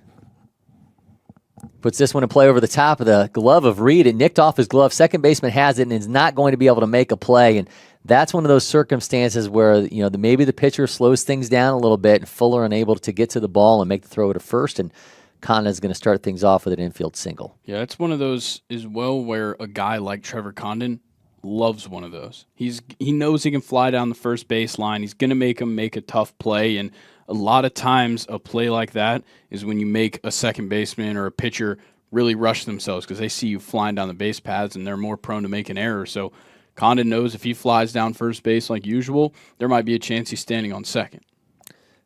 Puts this one in play over the top of the glove of Reed. It nicked off his glove. Second baseman has it and is not going to be able to make a play, and that's one of those circumstances where maybe the pitcher slows things down a little bit, and Fuller unable to get to the ball and make the throw to first, and Condon's going to start things off with an infield single. Yeah, it's one of those as well where a guy like Trevor Condon loves one of those. He knows he can fly down the first baseline. He's going to make him make a tough play, and a lot of times a play like that is when you make a second baseman or a pitcher really rush themselves because they see you flying down the base paths and they're more prone to make an error. So Condon knows if he flies down first base like usual, there might be a chance he's standing on second.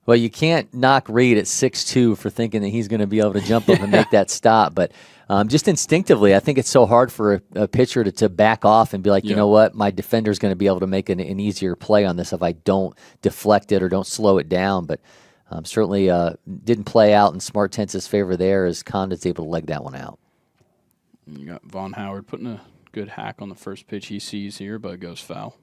Well, you can't knock Reed at 6'2" for thinking that he's going to be able to jump up and make that stop. But just instinctively, I think it's so hard for a pitcher to back off and be like, you know what, my defender's going to be able to make an easier play on this if I don't deflect it or don't slow it down. But certainly didn't play out in SmartTense's favor there as Condon's able to leg that one out. You got Von Howard putting a good hack on the first pitch he sees here, but it goes foul.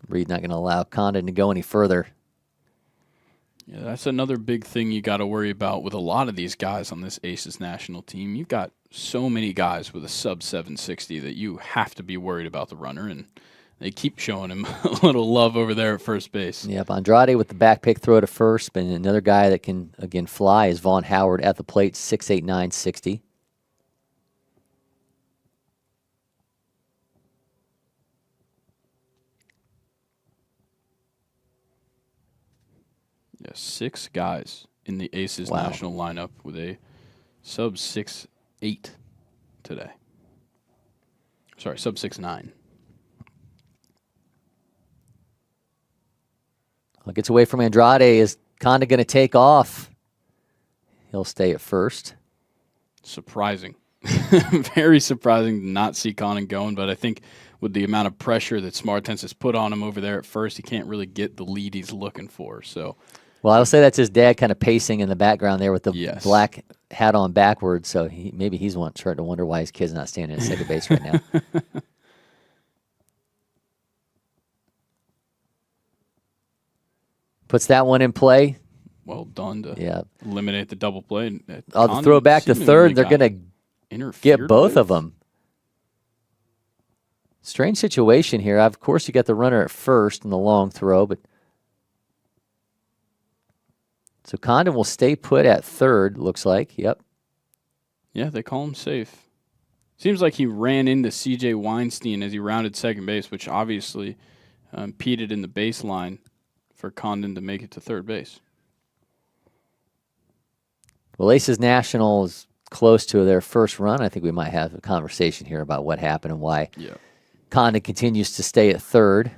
Reed not going to allow Condon to go any further. Yeah, that's another big thing you got to worry about with a lot of these guys on this Aces National team. You've got so many guys with a sub 760 that you have to be worried about the runner, and they keep showing him a little love over there at first base. Yep, Andrade with the back pick throw to first, and another guy that can, again, fly is Von Howard at the plate, 6'8", 960. Yeah, 6 guys in the Aces National lineup with a sub 6'8" today. Sorry, sub 6'9". Well, gets away from Andrade. Is Condon going to take off? He'll stay at first. Surprising. Very surprising to not see Condon going, but I think with the amount of pressure that SmartTense has put on him over there at first, he can't really get the lead he's looking for. So, well, I'll say that's his dad kind of pacing in the background there with the black hat on backwards, so maybe he's starting to wonder why his kid's not standing at second base right now. Puts that one in play. Well done to eliminate the double play. The throw back to third. They're going to get both of them. Strange situation here. Of course, you got the runner at first in the long throw, but so Condon will stay put at third, looks like. Yep. Yeah, they call him safe. Seems like he ran into C.J. Weinstein as he rounded second base, which obviously impeded in the baseline for Condon to make it to third base. Well, Aces National is close to their first run. I think we might have a conversation here about what happened and why Condon continues to stay at third.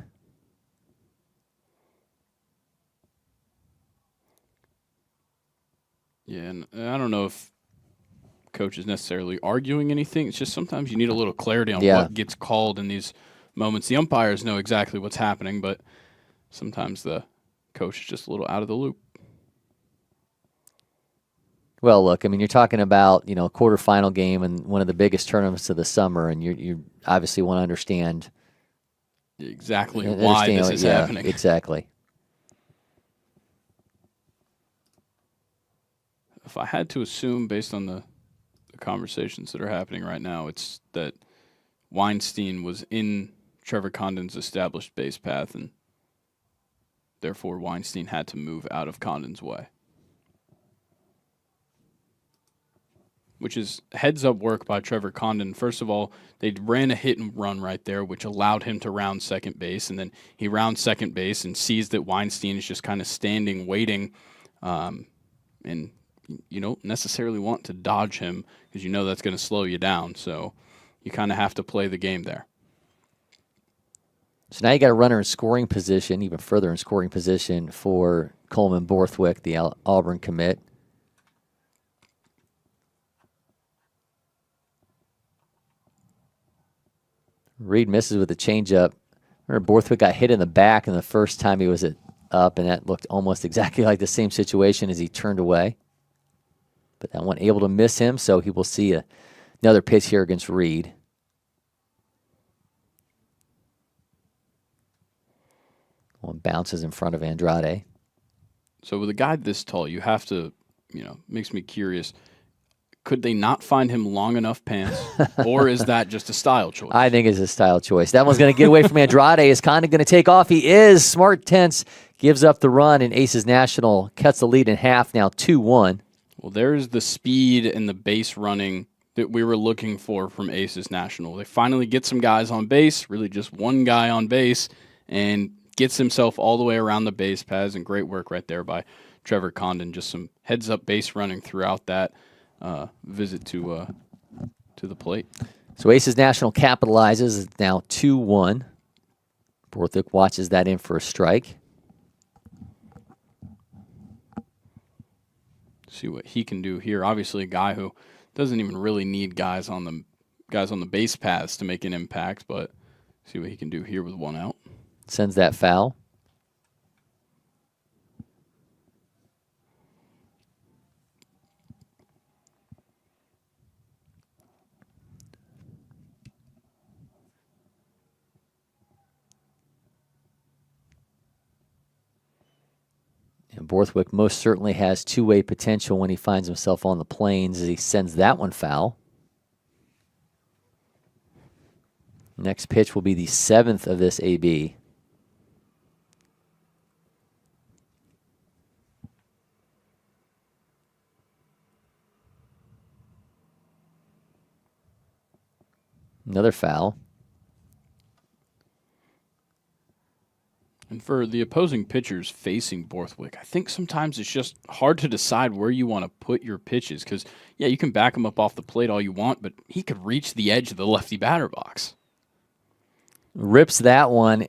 Yeah, and I don't know if coach is necessarily arguing anything. It's just sometimes you need a little clarity on what gets called in these moments. The umpires know exactly what's happening, but sometimes the coach is just a little out of the loop. Well, look, I mean, you're talking about, a quarterfinal game and one of the biggest tournaments of the summer, and you obviously want to understand exactly why this is happening. Exactly. If I had to assume, based on the conversations that are happening right now, it's that Weinstein was in Trevor Condon's established base path, and therefore Weinstein had to move out of Condon's way. which is heads-up work by Trevor Condon. First of all, they ran a hit and run right there, which allowed him to round second base, and then he rounds second base and sees that Weinstein is just kind of standing, waiting, and you don't necessarily want to dodge him because you know that's going to slow you down, so you kind of have to play the game there. So now you got a runner in scoring position, even further in scoring position for Coleman Borthwick, the Auburn commit. Reed misses with a changeup. Remember, Borthwick got hit in the back in the first time he was up, and that looked almost exactly like the same situation as he turned away. But that one able to miss him, so he will see another pitch here against Reed. One bounces in front of Andrade. So with a guy this tall, you have to, makes me curious. Could they not find him long enough pants, or is that just a style choice? I think it's a style choice. That one's going to get away from Andrade. Is Condon going to take off? He is. SmarTense gives up the run, and Aces National cuts the lead in half, now 2-1. Well, there's the speed and the base running that we were looking for from Aces National. They finally get some guys on base, really just one guy on base, and gets himself all the way around the base paths, and great work right there by Trevor Condon. Just some heads-up base running throughout that visit to the plate. So Aces National capitalizes. It's now 2-1. Borthwick watches that in for a strike. See what he can do here. Obviously, a guy who doesn't even really need guys on the base paths to make an impact, but see what he can do here with one out. Sends that foul. And Borthwick most certainly has two-way potential when he finds himself on the plains as he sends that one foul. Next pitch will be the 7th of this AB. Another foul. And for the opposing pitchers facing Borthwick, I think sometimes it's just hard to decide where you want to put your pitches because, yeah, you can back him up off the plate all you want, but he could reach the edge of the lefty batter box. Rips that one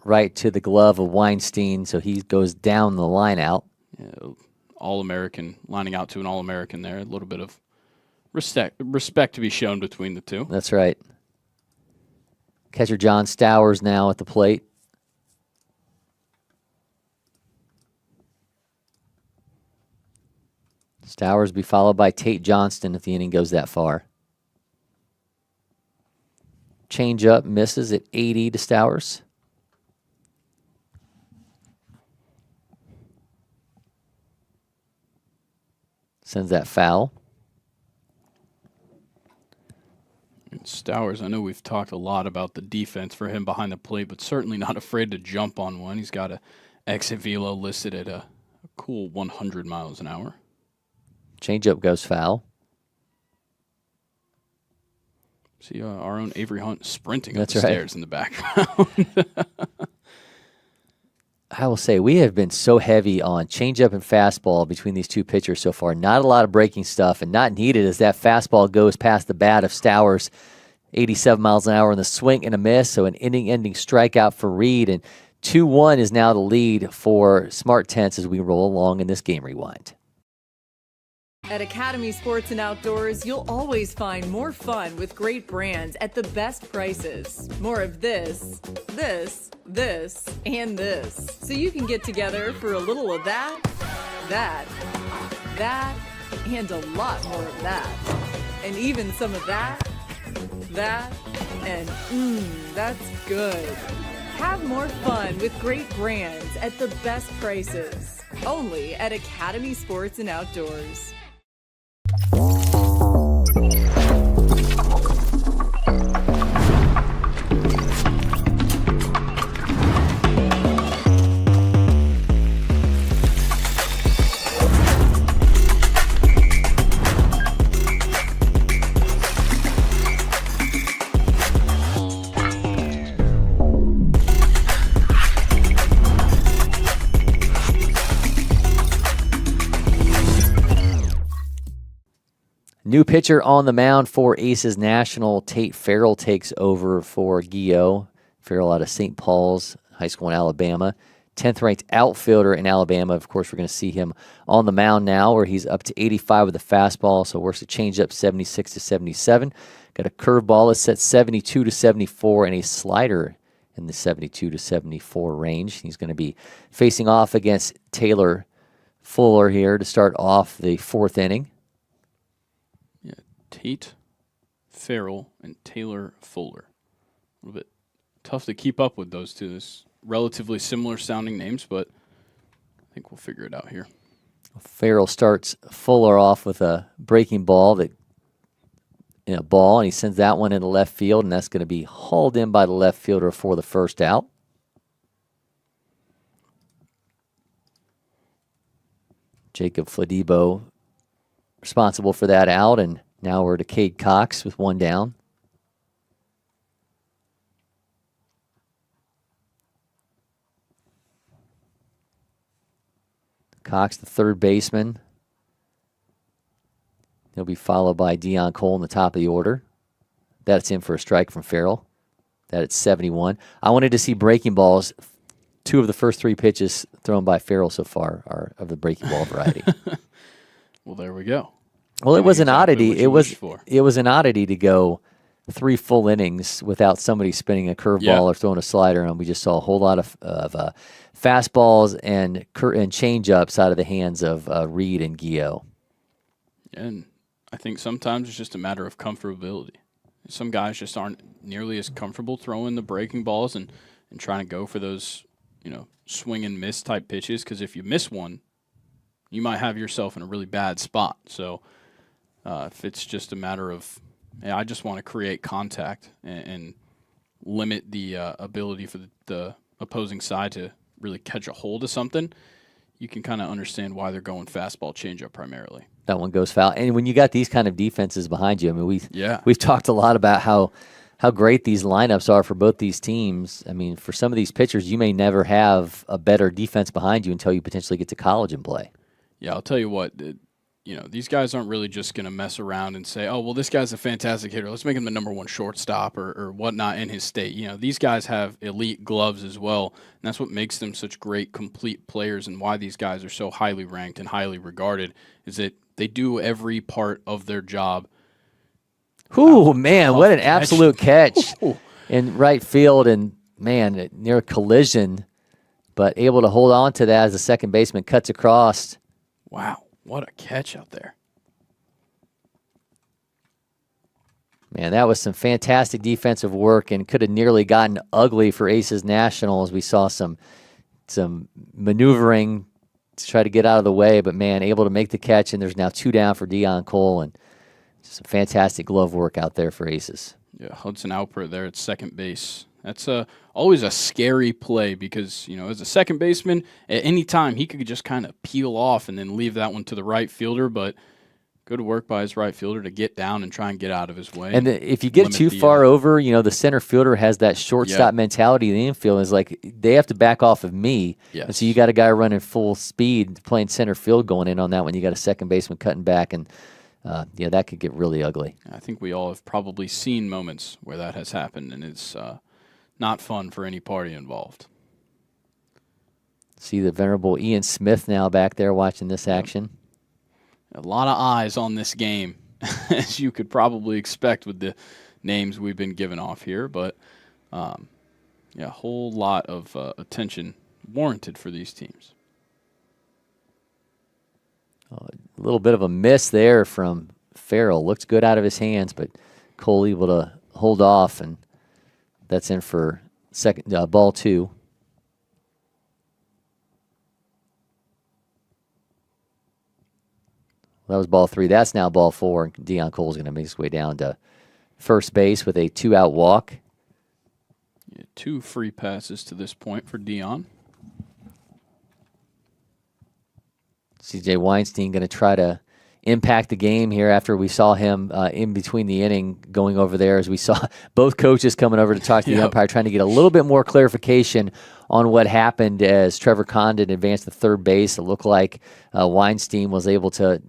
right to the glove of Weinstein, so he goes down the line out. Yeah, All-American, lining out to an All-American there. A little bit of respect to be shown between the two. That's right. Catcher John Stowers now at the plate. Stowers be followed by Tate Johnston if the inning goes that far. Changeup misses at 80 to Stowers. Sends that foul. And Stowers, I know we've talked a lot about the defense for him behind the plate, but certainly not afraid to jump on one. He's got a exit velo listed at a cool 100 miles an hour. Changeup goes foul. See our own Avery Hunt sprinting That's up the right. stairs in the background. I will say we have been so heavy on changeup and fastball between these two pitchers so far. Not a lot of breaking stuff, and not needed as that fastball goes past the bat of Stowers. 87 miles an hour in the swing and a miss, so an inning-ending strikeout for Reed. And 2-1 is now the lead for SmarTense as we roll along in this Game Rewind. At Academy Sports and Outdoors, you'll always find more fun with great brands at the best prices. More of this, and this. So you can get together for a little of that, and a lot more of that. And even some of that, and that's good. Have more fun with great brands at the best prices. Only at Academy Sports and Outdoors. New pitcher on the mound for Aces National. Tate Farrell takes over for Gio. Farrell out of St. Paul's High School in Alabama. 10th-ranked outfielder in Alabama. Of course, we're going to see him on the mound now where he's up to 85 with a fastball, so works a changeup 76 to 77. Got a curveball that's set 72 to 74 and a slider in the 72 to 74 range. He's going to be facing off against Taylor Fuller here to start off the 4th inning. Yeah, Tate Farrell and Taylor Fuller. A little bit tough to keep up with those two. This relatively similar sounding names, but I think we'll figure it out here. Farrell starts Fuller off with a breaking ball that and he sends that one into left field, and that's going to be hauled in by the left fielder for the first out. Jacob Fladibo responsible for that out, and now we're to Cade Cox with one down. Cox, the third baseman. He'll be followed by Deion Cole in the top of the order. That's in for a strike from Farrell. That at 71. I wanted to see breaking balls. 2 of the first 3 pitches thrown by Farrell so far are of the breaking ball variety. Well, there we go. Well, it was an exactly oddity. It was an oddity to go 3 full innings without somebody spinning a curveball or throwing a slider, and we just saw a whole lot of fastballs and change-ups out of the hands of Reed and Gio. And I think sometimes it's just a matter of comfortability. Some guys just aren't nearly as comfortable throwing the breaking balls and trying to go for those, swing and miss type pitches, because if you miss one, you might have yourself in a really bad spot. So if it's just a matter of, I just want to create contact and limit the ability for the opposing side to really catch a hold of something, you can kind of understand why they're going fastball changeup primarily. That one goes foul. And when you got these kind of defenses behind you, I mean, we've talked a lot about how great these lineups are for both these teams. I mean, for some of these pitchers, you may never have a better defense behind you until you potentially get to college and play. Yeah, I'll tell you what, these guys aren't really just going to mess around and say, oh, well, this guy's a fantastic hitter. Let's make him the #1 shortstop or whatnot in his state. These guys have elite gloves as well, and that's what makes them such great, complete players, and why these guys are so highly ranked and highly regarded is that they do every part of their job. Ooh, man, what an absolute catch in right field, and, man, near a collision, but able to hold on to that as the second baseman cuts across. Wow, what a catch out there. Man, that was some fantastic defensive work and could have nearly gotten ugly for Aces National as we saw some maneuvering to try to get out of the way, but, man, able to make the catch, and there's now 2 down for Deion Cole, and some fantastic glove work out there for Aces. Yeah, Hudson Alpert there at second base. That's always a scary play because, as a second baseman, at any time he could just kind of peel off and then leave that one to the right fielder, but good work by his right fielder to get down and try and get out of his way. And if you get too far over, the center fielder has that shortstop mentality in the infield. It's like they have to back off of me. Yes. And so you got a guy running full speed playing center field going in on that one. You got a second baseman cutting back, and that could get really ugly. I think we all have probably seen moments where that has happened, and it's not fun for any party involved. See the venerable Ian Smith now back there watching this action. A lot of eyes on this game, as you could probably expect with the names we've been given off here. But, a whole lot of attention warranted for these teams. A little bit of a miss there from Farrell. Looks good out of his hands, but Cole able to hold off, and that's in for ball 2. That was ball 3. That's now ball 4, and Deion Cole's going to make his way down to first base with a 2-out walk. Yeah, 2 free passes to this point for Deion. C.J. Weinstein going to try to impact the game here after we saw him in between the inning going over there, as we saw both coaches coming over to talk to the umpire, trying to get a little bit more clarification on what happened as Trevor Condon advanced to third base. It looked like Weinstein was able to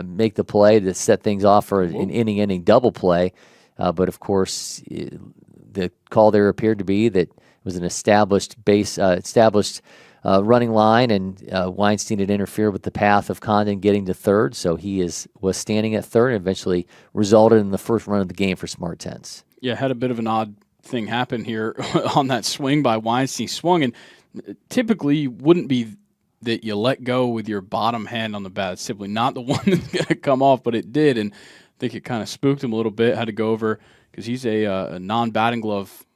make the play to set things off for an inning double play. But, of course, the call there appeared to be that it was an established running line, and Weinstein had interfered with the path of Condon getting to third, so he was standing at third and eventually resulted in the first run of the game for SmarTense. Yeah, had a bit of an odd thing happen here on that swing by Weinstein. He swung, and typically wouldn't be that you let go with your bottom hand on the bat. It's simply not the one that's going to come off, but it did, and I think it kind of spooked him a little bit. Had to go over because he's a non-batting glove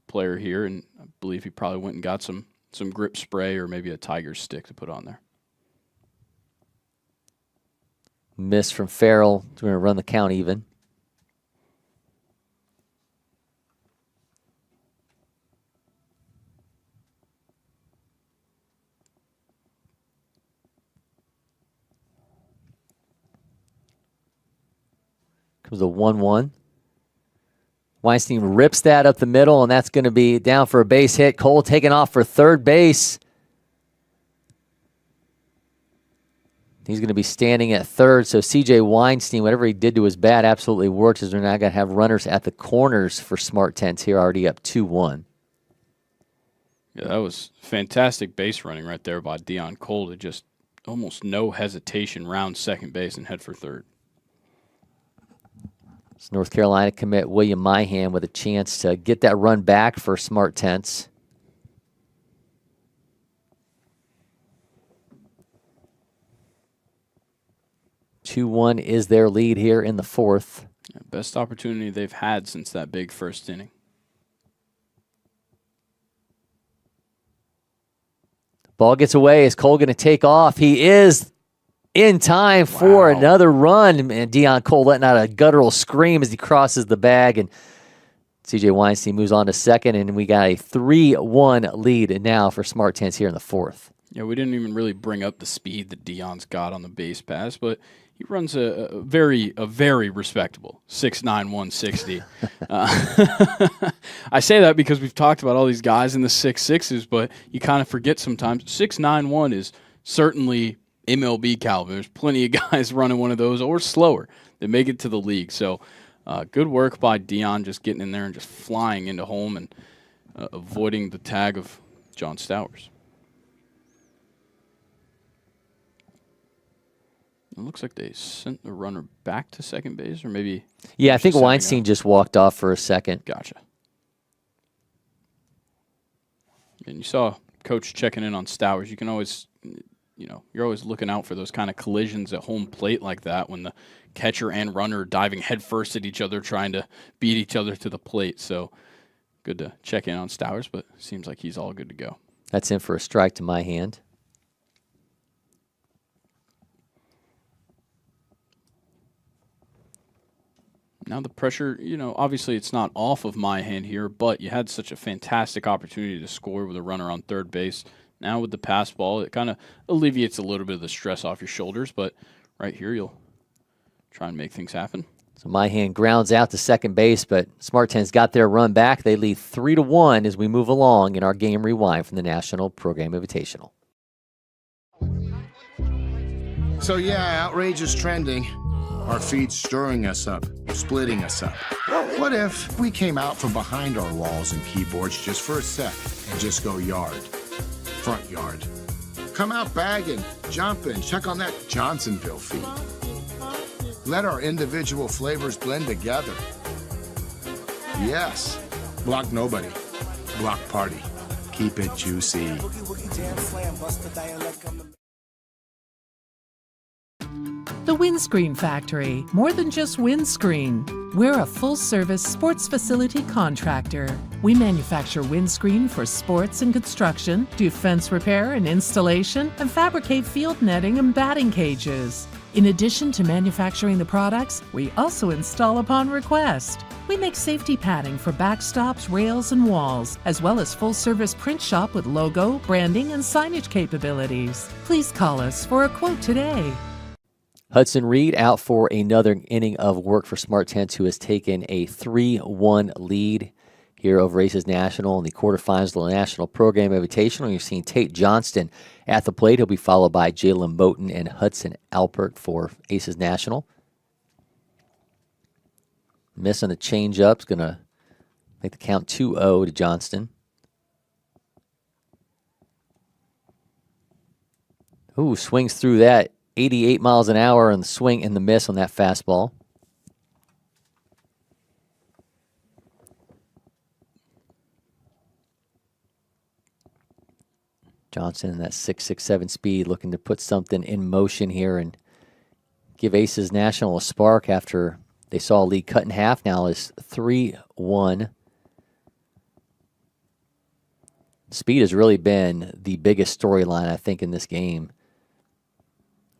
player here, and I believe he probably went and got some grip spray or maybe a tiger stick to put on there. Miss from Farrell. We're going to run the count even. Comes a 1-1. Weinstein rips that up the middle, and that's going to be down for a base hit. Cole taking off for third base. He's going to be standing at third, so C.J. Weinstein, whatever he did to his bat absolutely works, as we're now going to have runners at the corners for SmarTense here, already up 2-1. Yeah, that was fantastic base running right there by Dion Cole to just almost no hesitation round second base and head for third. It's North Carolina commit William Myhan with a chance to get that run back for SmarTense. Two-1 is their lead here in the fourth. Yeah, best opportunity they've had since that big first inning. Ball gets away. Is Cole going to take off? He is in time for another run. And Dion Cole letting out a guttural scream as he crosses the bag. And C.J. Weinstein moves on to second. And we got a 3-1 lead now for SmarTense here in the fourth. Yeah, we didn't even really bring up the speed that Dion's got on the base pass, but he runs a very respectable 6'9", 160. I say that because we've talked about all these guys in the 6'6s, but you kind of forget sometimes 6'9", 1 is certainly MLB caliber. There's plenty of guys running one of those or slower that make it to the league. So good work by Dion, just getting in there and just flying into home and avoiding the tag of John Stowers. It looks like they sent the runner back to second base, or maybe... Yeah, I think Weinstein just walked off for a second. Gotcha. And you saw Coach checking in on Stowers. You can always, you're always looking out for those kind of collisions at home plate like that when the catcher and runner are diving headfirst at each other, trying to beat each other to the plate. So good to check in on Stowers, but seems like he's all good to go. That's in for a strike to my hand. Now the pressure, obviously it's not off of my hand here, but you had such a fantastic opportunity to score with a runner on third base. Now with the pass ball, it kind of alleviates a little bit of the stress off your shoulders, but right here you'll try and make things happen. So my hand grounds out to second base, but SmarTense got their run back. They lead 3-1 as we move along in our game rewind from the National Program Invitational. So yeah, outrage is trending. Our feed's stirring us up, splitting us up. What if we came out from behind our walls and keyboards just for a sec and just go yard, front yard? Come out bagging, jumping, check on that Johnsonville feed. Let our individual flavors blend together. Yes, block nobody, block party. Keep it juicy. The Windscreen Factory, more than just windscreen. We're a full-service sports facility contractor. We manufacture windscreen for sports and construction, do fence repair and installation, and fabricate field netting and batting cages. In addition to manufacturing the products, we also install upon request. We make safety padding for backstops, rails, and walls, as well as full-service print shop with logo, branding, and signage capabilities. Please call us for a quote today. Hudson Reed out for another inning of work for SmarTense, who has taken a 3-1 lead here over Aces National in the quarterfinals of the National Program Invitational. You've seen Tate Johnston at the plate. He'll be followed by Jalen Moten and Hudson Alpert for Aces National. Miss on the changeup is going to make the count 2-0 to Johnston. Ooh, swings through that. 88 miles an hour on the swing and the miss on that fastball. Johnson in that 6.67 speed, looking to put something in motion here and give Aces National a spark after they saw a lead cut in half. Now is 3-1. Speed has really been the biggest storyline, I think, in this game.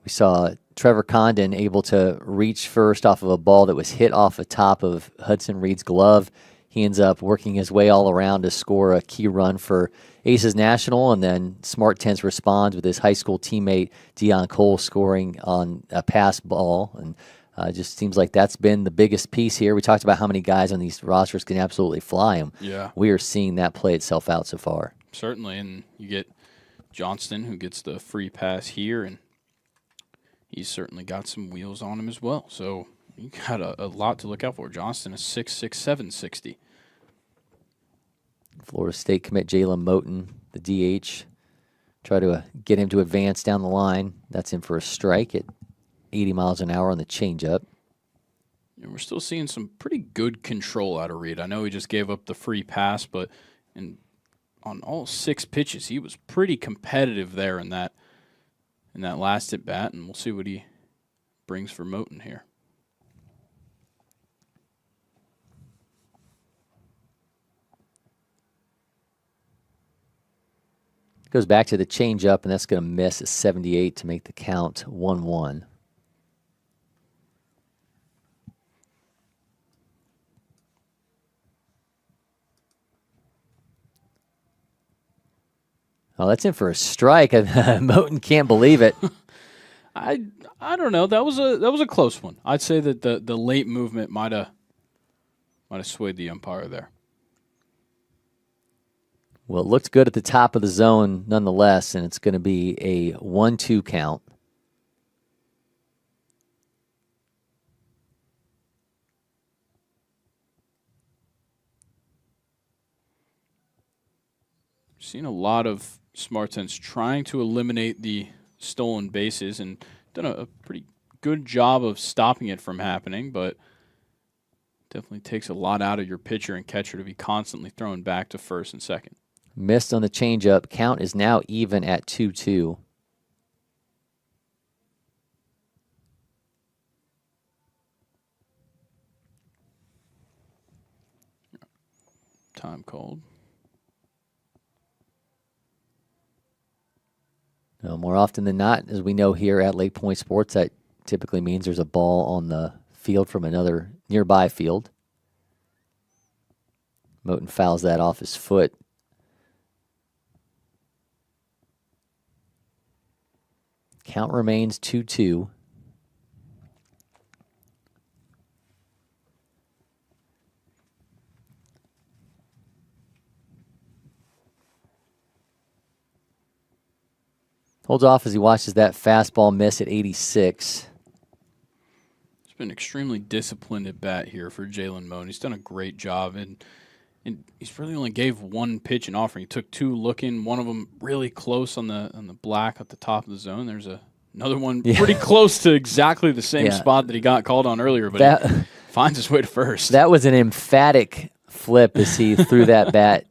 We saw Trevor Condon able to reach first off of a ball that was hit off the top of Hudson Reed's glove. He ends up working his way all around to score a key run for Aces National, and then SmarTense responds with his high school teammate Deion Cole scoring on a pass ball, and it just seems like that's been the biggest piece here. We talked about how many guys on these rosters can absolutely fly them. Yeah. We are seeing that play itself out so far. Certainly, and you get Johnston, who gets the free pass here, and he's certainly got some wheels on him as well. So you got a lot to look out for. Johnston is 6'6", 760. Florida State commit Jalen Moten, the DH. Try to get him to advance down the line. That's in for a strike at 80 miles an hour on the changeup. And we're still seeing some pretty good control out of Reed. I know he just gave up the free pass, but on all 6 pitches, he was pretty competitive there in that last at bat, and we'll see what he brings for Moten here. Goes back to the changeup, and that's going to miss at 78 to make the count 1-1. Oh, that's in for a strike. Moten can't believe it. I don't know. That was a close one. I'd say that the late movement might have swayed the umpire there. Well, it looked good at the top of the zone nonetheless, and it's going to be a 1-2 count. Seen a lot of SmarTense trying to eliminate the stolen bases and done a pretty good job of stopping it from happening, but definitely takes a lot out of your pitcher and catcher to be constantly throwing back to first and second. Missed on the changeup. Count is now even at 2-2. Time called. No, more often than not, as we know here at LakePoint Sports, that typically means there's a ball on the field from another nearby field. Moten fouls that off his foot. Count remains 2-2. Holds off as he watches that fastball miss at 86. It's been extremely disciplined at bat here for Jalen Moten. He's done a great job, and he's really only gave one pitch in offering. He took 2 looking, one of them really close on the black at the top of the zone. There's another one pretty close to exactly the same spot that he got called on earlier, but he finds his way to first. That was an emphatic flip as he threw that bat.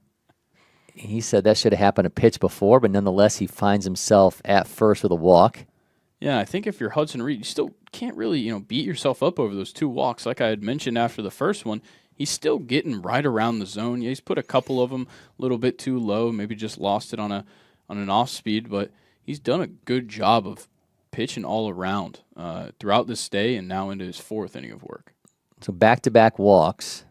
He said that should have happened a pitch before, but nonetheless, he finds himself at first with a walk. Yeah, I think if you're Hudson Reed, you still can't really beat yourself up over those 2 walks. Like I had mentioned after the first one, he's still getting right around the zone. Yeah, he's put a couple of them a little bit too low, maybe just lost it on an off speed, but he's done a good job of pitching all around throughout this day and now into his 4th inning of work. So back-to-back walks.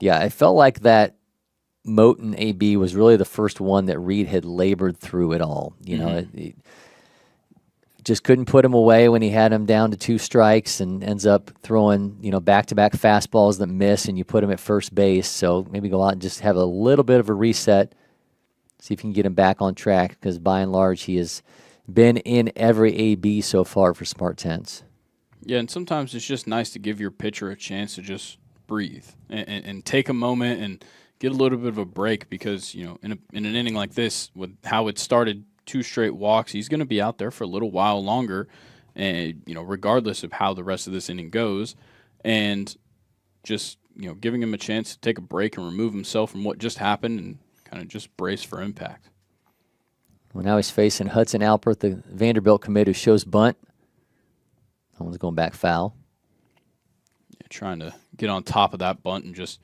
Yeah, I felt like that Moten AB was really the first one that Reed had labored through it all. You know, it just couldn't put him away when he had him down to 2 strikes and ends up throwing, back-to-back fastballs that miss, and you put him at first base. So maybe go out and just have a little bit of a reset, see if you can get him back on track, because by and large he has been in every AB so far for SmarTense. Yeah, and sometimes it's just nice to give your pitcher a chance to just breathe and take a moment and get a little bit of a break, because, in an inning like this, with how it started, 2 straight walks, he's going to be out there for a little while longer, and, regardless of how the rest of this inning goes, and just, giving him a chance to take a break and remove himself from what just happened and kind of just brace for impact. Well, now he's facing Hudson Alpert, the Vanderbilt commit, who shows bunt. That one's going back foul. Yeah, trying to get on top of that bunt and just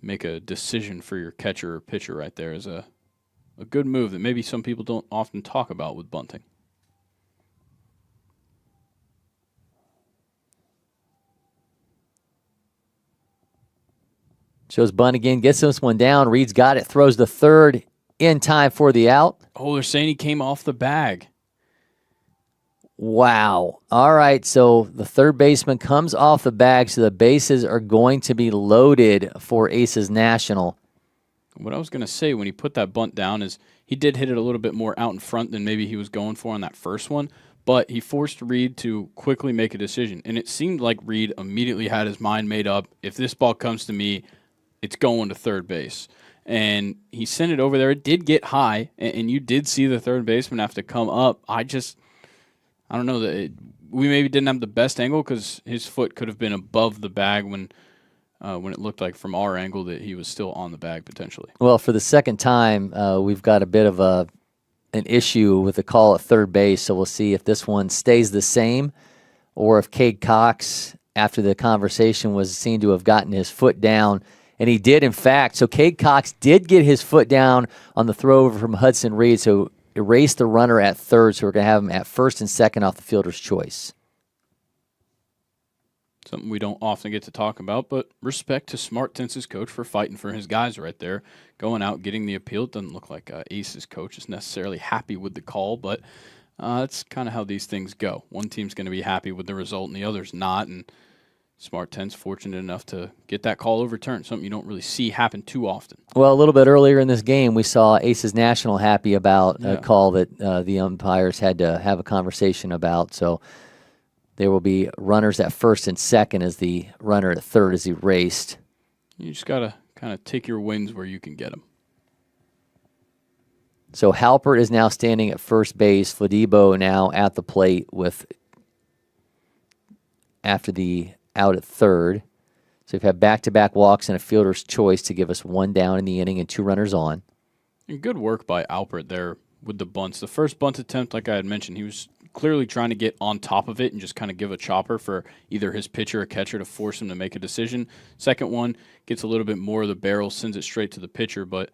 make a decision for your catcher or pitcher right there is a good move that maybe some people don't often talk about with bunting. Shows bunt again, gets this one down. Reed's got it, throws the third in time for the out. Oh, they're saying he came off the bag. Wow. All right, so the third baseman comes off the bag, so the bases are going to be loaded for Aces National. What I was going to say when he put that bunt down is he did hit it a little bit more out in front than maybe he was going for on that first one, but he forced Reed to quickly make a decision, and it seemed like Reed immediately had his mind made up. If this ball comes to me, it's going to third base. And he sent it over there. It did get high, and you did see the third baseman have to come up. I don't know, we maybe didn't have the best angle because his foot could have been above the bag when it looked like from our angle that he was still on the bag potentially. Well, for the second time, we've got a bit of an issue with the call at third base, so we'll see if this one stays the same or if Cade Cox, after the conversation, was seen to have gotten his foot down. And he did, in fact. So Cade Cox did get his foot down on the throw over from Hudson Reed, so erased the runner at third, so we're going to have him at first and second off the fielder's choice. Something we don't often get to talk about, but respect to SmarTense's coach for fighting for his guys right there, going out, getting the appeal. It doesn't look like Ace's coach is necessarily happy with the call, but that's kind of how these things go. One team's going to be happy with the result and the other's not, and SmarTense fortunate enough to get that call overturned, something you don't really see happen too often. Well, a little bit earlier in this game, we saw Aces National happy about a call that the umpires had to have a conversation about. So there will be runners at first and second as the runner at third is erased. You just got to kind of take your wins where you can get them. So Halpert is now standing at first base. Fladibo now at the plate with after the out at third. So we've had back-to-back walks and a fielder's choice to give us 1 down in the inning and 2 runners on. And good work by Alpert there with the bunts. The first bunt attempt, like I had mentioned, he was clearly trying to get on top of it and just kind of give a chopper for either his pitcher or catcher to force him to make a decision. Second one gets a little bit more of the barrel, sends it straight to the pitcher, but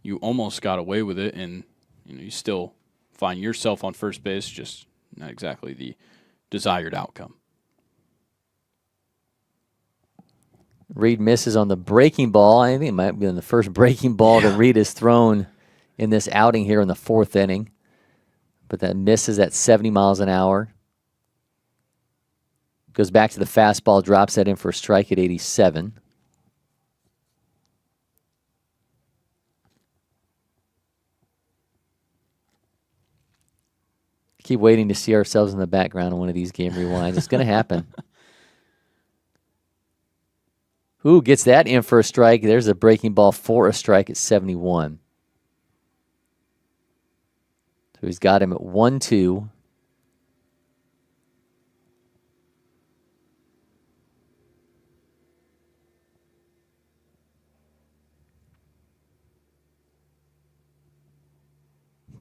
you almost got away with it, and you still find yourself on first base, just not exactly the desired outcome. Reed misses on the breaking ball. I think it might be the first breaking ball that Reed has thrown in this outing here in the 4th inning. But that misses at 70 miles an hour. Goes back to the fastball, drops that in for a strike at 87. Keep waiting to see ourselves in the background on one of these game rewinds. It's going to happen. Who gets that in for a strike? There's a breaking ball for a strike at 71. So he's got him at 1-2.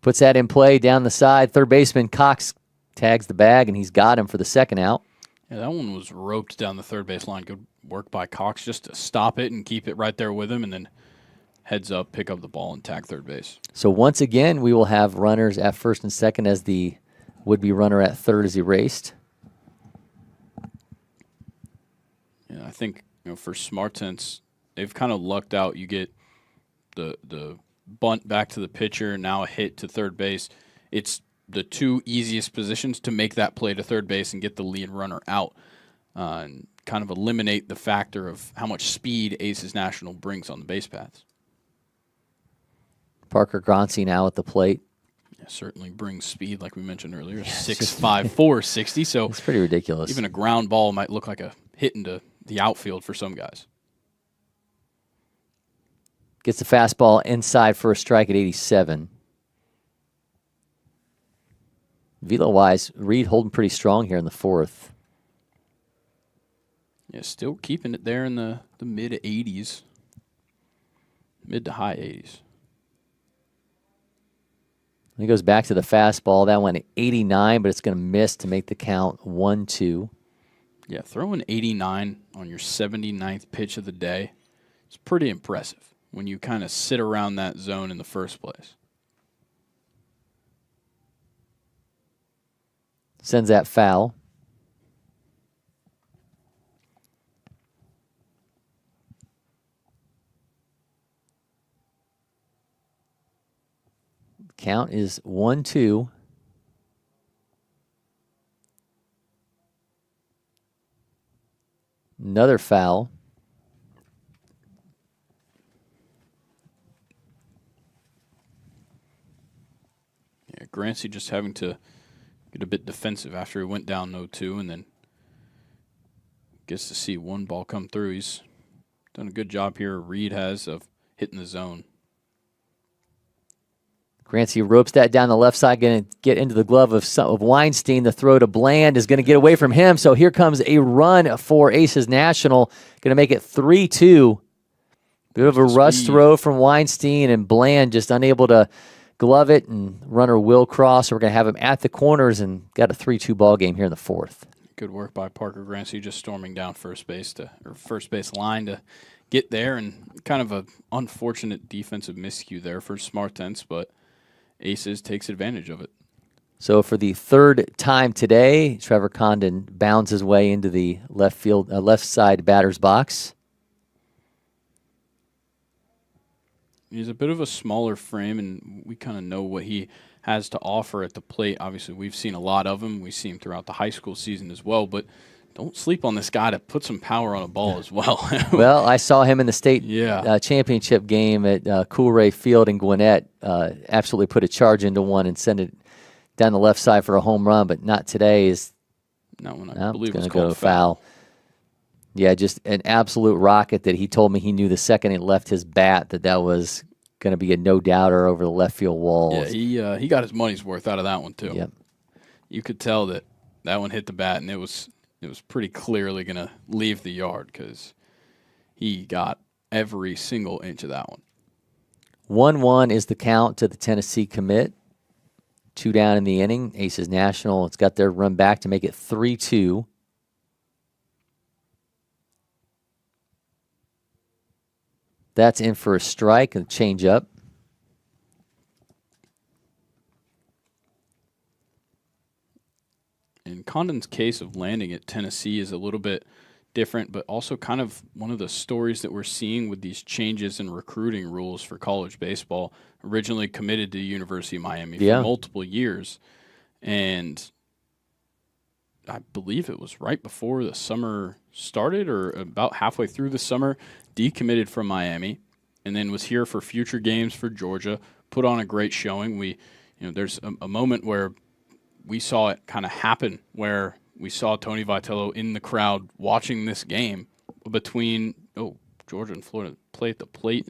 Puts that in play down the side. Third baseman Cox tags the bag, and he's got him for the second out. Yeah, that one was roped down the third base line. Good work by Cox just to stop it and keep it right there with him, and then heads up, pick up the ball, and tag third base. So once again, we will have runners at first and second as the would-be runner at third is erased. Yeah, I think for SmarTense, they've kind of lucked out. You get the bunt back to the pitcher, now a hit to third base. It's the two easiest positions to make that play to third base and get the lead runner out, and kind of eliminate the factor of how much speed Aces National brings on the base paths. Parker Groncy now at the plate. Yeah, certainly brings speed, like we mentioned earlier. 6'5", 460. So it's pretty ridiculous. Even a ground ball might look like a hit into the outfield for some guys. Gets the fastball inside for a strike at 87. Velo-wise, Reed holding pretty strong here in the fourth. Yeah, still keeping it there in the mid-80s. Mid to high 80s. He goes back to the fastball. That went at 89, but it's going to miss to make the count 1-2. Yeah, throwing 89 on your 79th pitch of the day, it's pretty impressive when you kind of sit around that zone in the first place. Sends that foul. Count is 1-2. Another foul. Yeah, Grancy just having to get a bit defensive after he went down 0-2 and then gets to see one ball come through. He's done a good job here, Reed has, of hitting the zone. Grancy ropes that down the left side, going to get into the glove of Weinstein. The throw to Bland is going to get away from him. So here comes a run for Aces National. Going to make it 3-2. Bit of a rush throw from Weinstein, and Bland just unable to glove it, and runner will cross. So we're going to have him at the corners and got a 3-2 ball game here in the fourth. Good work by Parker Grancy, just storming down first base line to get there, and kind of an unfortunate defensive miscue there for SmarTense, but Aces takes advantage of it. So for the third time today, Trevor Condon bounds his way into the left side batter's box. He's a bit of a smaller frame, and we kind of know what he has to offer at the plate. Obviously, we've seen a lot of him. We see him throughout the high school season as well, but don't sleep on this guy to put some power on a ball as well. Well, I saw him in the state championship game at Cory Field in Gwinnett. Absolutely put a charge into one and send it down the left side for a home run, but not today. I believe it's going to go to foul. Yeah, just an absolute rocket that he told me he knew the second it left his bat that was going to be a no-doubter over the left field wall. Yeah, he got his money's worth out of that one, too. Yep. You could tell that one hit the bat, and it was pretty clearly going to leave the yard because he got every single inch of that one. 1-1 is the count to the Tennessee commit. 2 down in the inning. Aces National, it's got their run back to make it 3-2. That's in for a strike and a change up. In Condon's case of landing at Tennessee is a little bit different, but also kind of one of the stories that we're seeing with these changes in recruiting rules for college baseball. Originally committed to the University of Miami for multiple years, and I believe it was right before the summer started or about halfway through the summer, decommitted from Miami, and then was here for future games for Georgia, put on a great showing. There's a moment where we saw it kind of happen where we saw Tony Vitello in the crowd watching this game between Georgia and Florida play at the plate.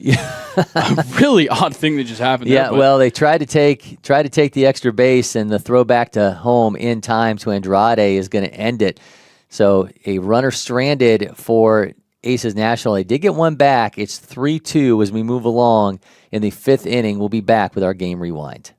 A really odd thing that just happened there. Yeah, well, they tried to take the extra base, and the throw back to home in time to Andrade is going to end it. So a runner stranded for Aces National. They did get one back. It's 3-2 as we move along in the fifth inning. We'll be back with our game rewind.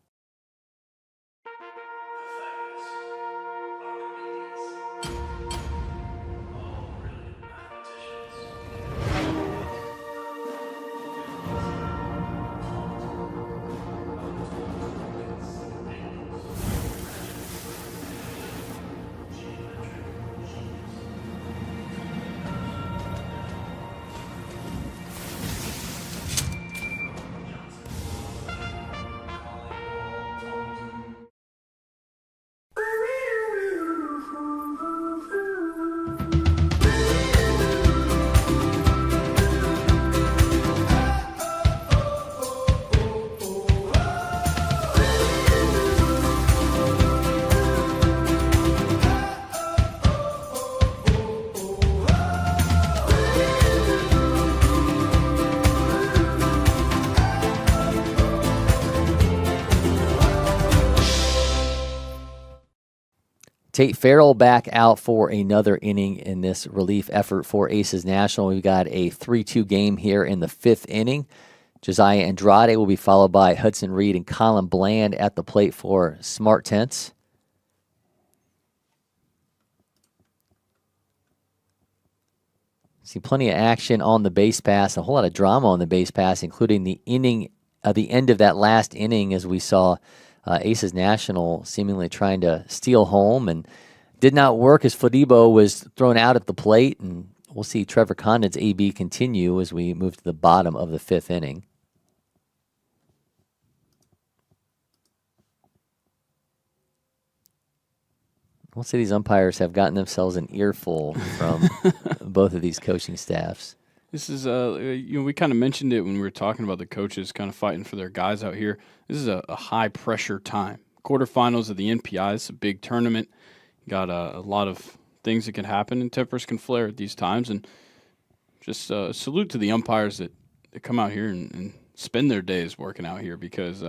Tate Farrell back out for another inning in this relief effort for Aces National. We've got a 3-2 game here in the 5th inning. Josiah Andrade will be followed by Hudson Reed and Colin Bland at the plate for SmarTense. See plenty of action on the base pass, a whole lot of drama on the base pass, including the end of that last inning as we saw Aces National seemingly trying to steal home and did not work as Fladibo was thrown out at the plate. And we'll see Trevor Condon's AB continue as we move to the bottom of the 5th inning. We'll see these umpires have gotten themselves an earful from both of these coaching staffs. This is, we kind of mentioned it when we were talking about the coaches kind of fighting for their guys out here. This is a high-pressure time. Quarterfinals of the NPI, it's a big tournament. You got a lot of things that can happen, and tempers can flare at these times. And just salute to the umpires that come out here and spend their days working out here, because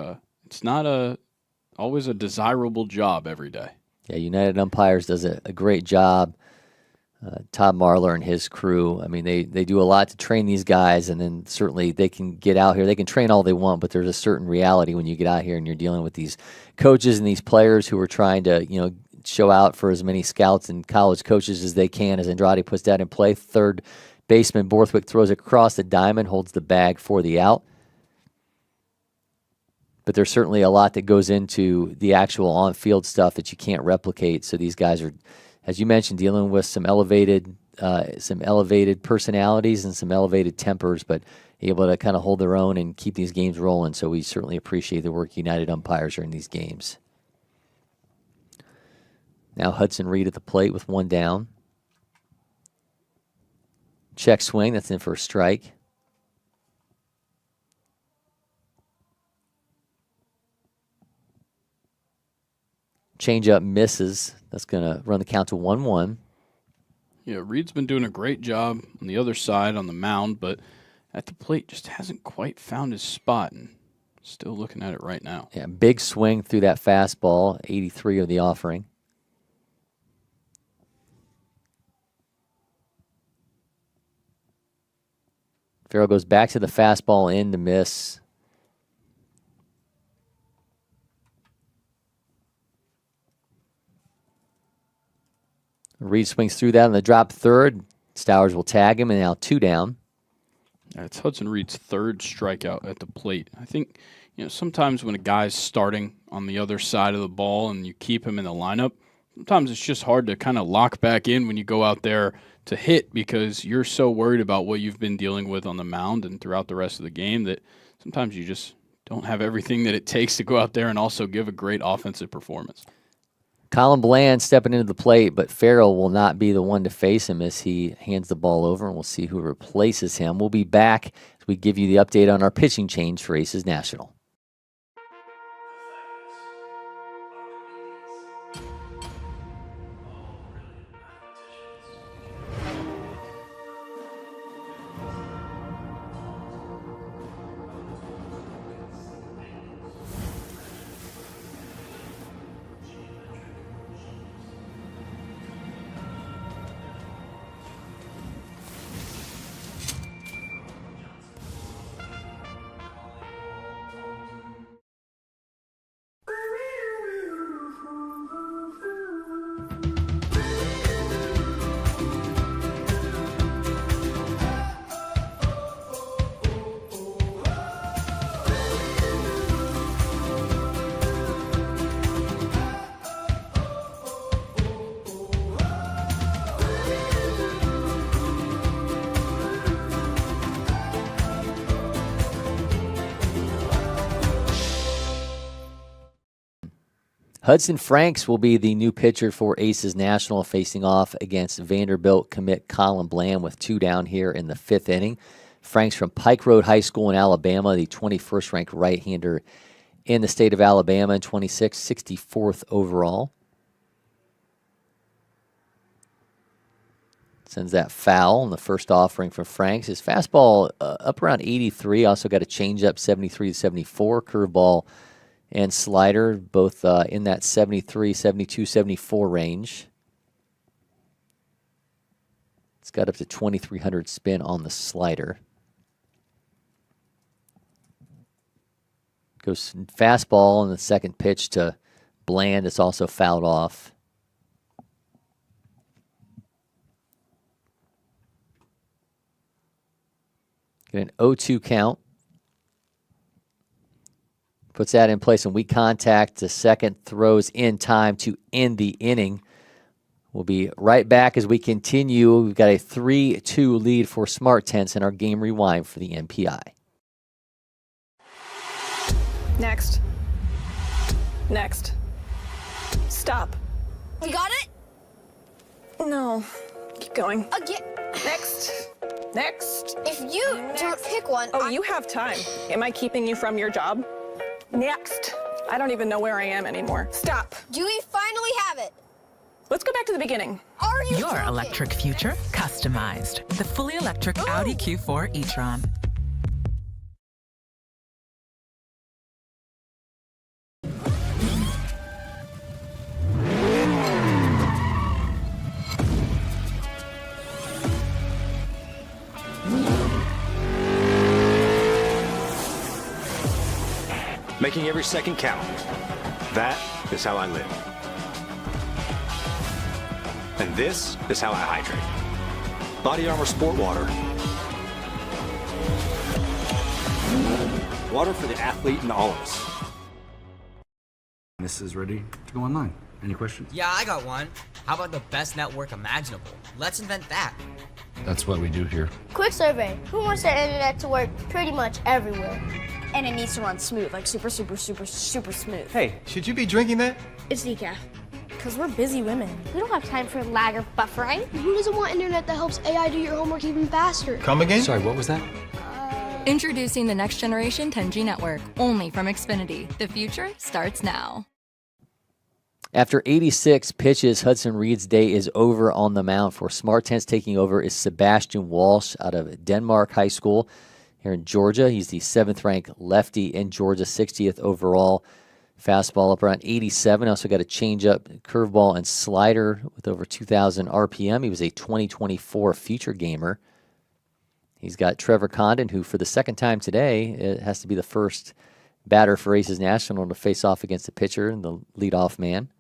it's not always a desirable job every day. Yeah, United Umpires does a great job. Todd Marler and his crew, I mean, they do a lot to train these guys, and then certainly they can get out here. They can train all they want, but there's a certain reality when you get out here and you're dealing with these coaches and these players who are trying to, show out for as many scouts and college coaches as they can. As Andrade puts that in play, third baseman Borthwick throws across the diamond, holds the bag for the out. But there's certainly a lot that goes into the actual on-field stuff that you can't replicate. So these guys are, as you mentioned, dealing with some elevated personalities and some elevated tempers, but able to kind of hold their own and keep these games rolling. So we certainly appreciate the work United Umpires are in these games. Now Hudson Reed at the plate with one down. Check swing, that's in for a strike. Changeup misses. That's going to run the count to 1-1. Yeah, Reed's been doing a great job on the other side on the mound, but at the plate just hasn't quite found his spot, and still looking at it right now. Yeah, big swing through that fastball, 83 of the offering. Farrell goes back to the fastball in to miss. Reed swings through that on the drop third. Stowers will tag him, and now 2 down. It's Hudson Reed's third strikeout at the plate. I think, sometimes when a guy's starting on the other side of the ball and you keep him in the lineup, sometimes it's just hard to kind of lock back in when you go out there to hit, because you're so worried about what you've been dealing with on the mound and throughout the rest of the game that sometimes you just don't have everything that it takes to go out there and also give a great offensive performance. Colin Bland stepping into the plate, but Farrell will not be the one to face him as he hands the ball over, and we'll see who replaces him. We'll be back as we give you the update on our pitching change for Aces National. Hudson Franks will be the new pitcher for Aces National, facing off against Vanderbilt commit Colin Bland with 2 down here in the 5th inning. Franks from Pike Road High School in Alabama, the 21st ranked right-hander in the state of Alabama, and 64th overall. Sends that foul in the first offering for Franks. His fastball up around 83, also got a changeup 73 to 74, curveball and slider, both in that 73, 72, 74 range. It's got up to 2,300 spin on the slider. Goes fastball on the second pitch to Bland. It's also fouled off. Get an 0-2 count. Puts that in place, and we contact the second, throws in time to end the inning. We'll be right back as we continue. We've got a 3-2 lead for SmarTense in our game rewind for the MPI. Next. Next. Stop. We got it? No. Keep going. Again. Next. Next. If you don't pick one, Oh, you have time. Am I keeping you from your job? Next. I don't even know where I am anymore. Stop. Do we finally have it? Let's go back to the beginning. Are you Your joking? electric future customized. The fully electric Audi Q4 e-tron. Making every second count. That is how I live. And this is how I hydrate. Body Armor Sport Water. Water for the athlete in all of us. This is ready to go online. Any questions? Yeah, I got one. How about the best network imaginable? Let's invent that. That's what we do here. Quick survey. Who wants their internet to work pretty much everywhere? And it needs to run smooth, like super smooth. Hey, should you be drinking that? It's decaf. Because we're busy women. We don't have time for lag or buffering. Who doesn't want internet that helps AI do your homework even faster? Come again? Sorry, what was that? Introducing the next generation 10G network, only from Xfinity. The future starts now. After 86 pitches, Hudson Reed's day is over on the mound. For SmarTense, taking over is Sebastian Walsh out of Denmark High School here in Georgia. He's the 7th-ranked lefty in Georgia, 60th overall. Fastball up around 87. Also got a changeup, curveball, and slider with over 2,000 RPM. He was a 2024 future gamer. He's got Trevor Condon, who for the second time today it has to be the first batter for Aces National to face off against the pitcher and the leadoff man.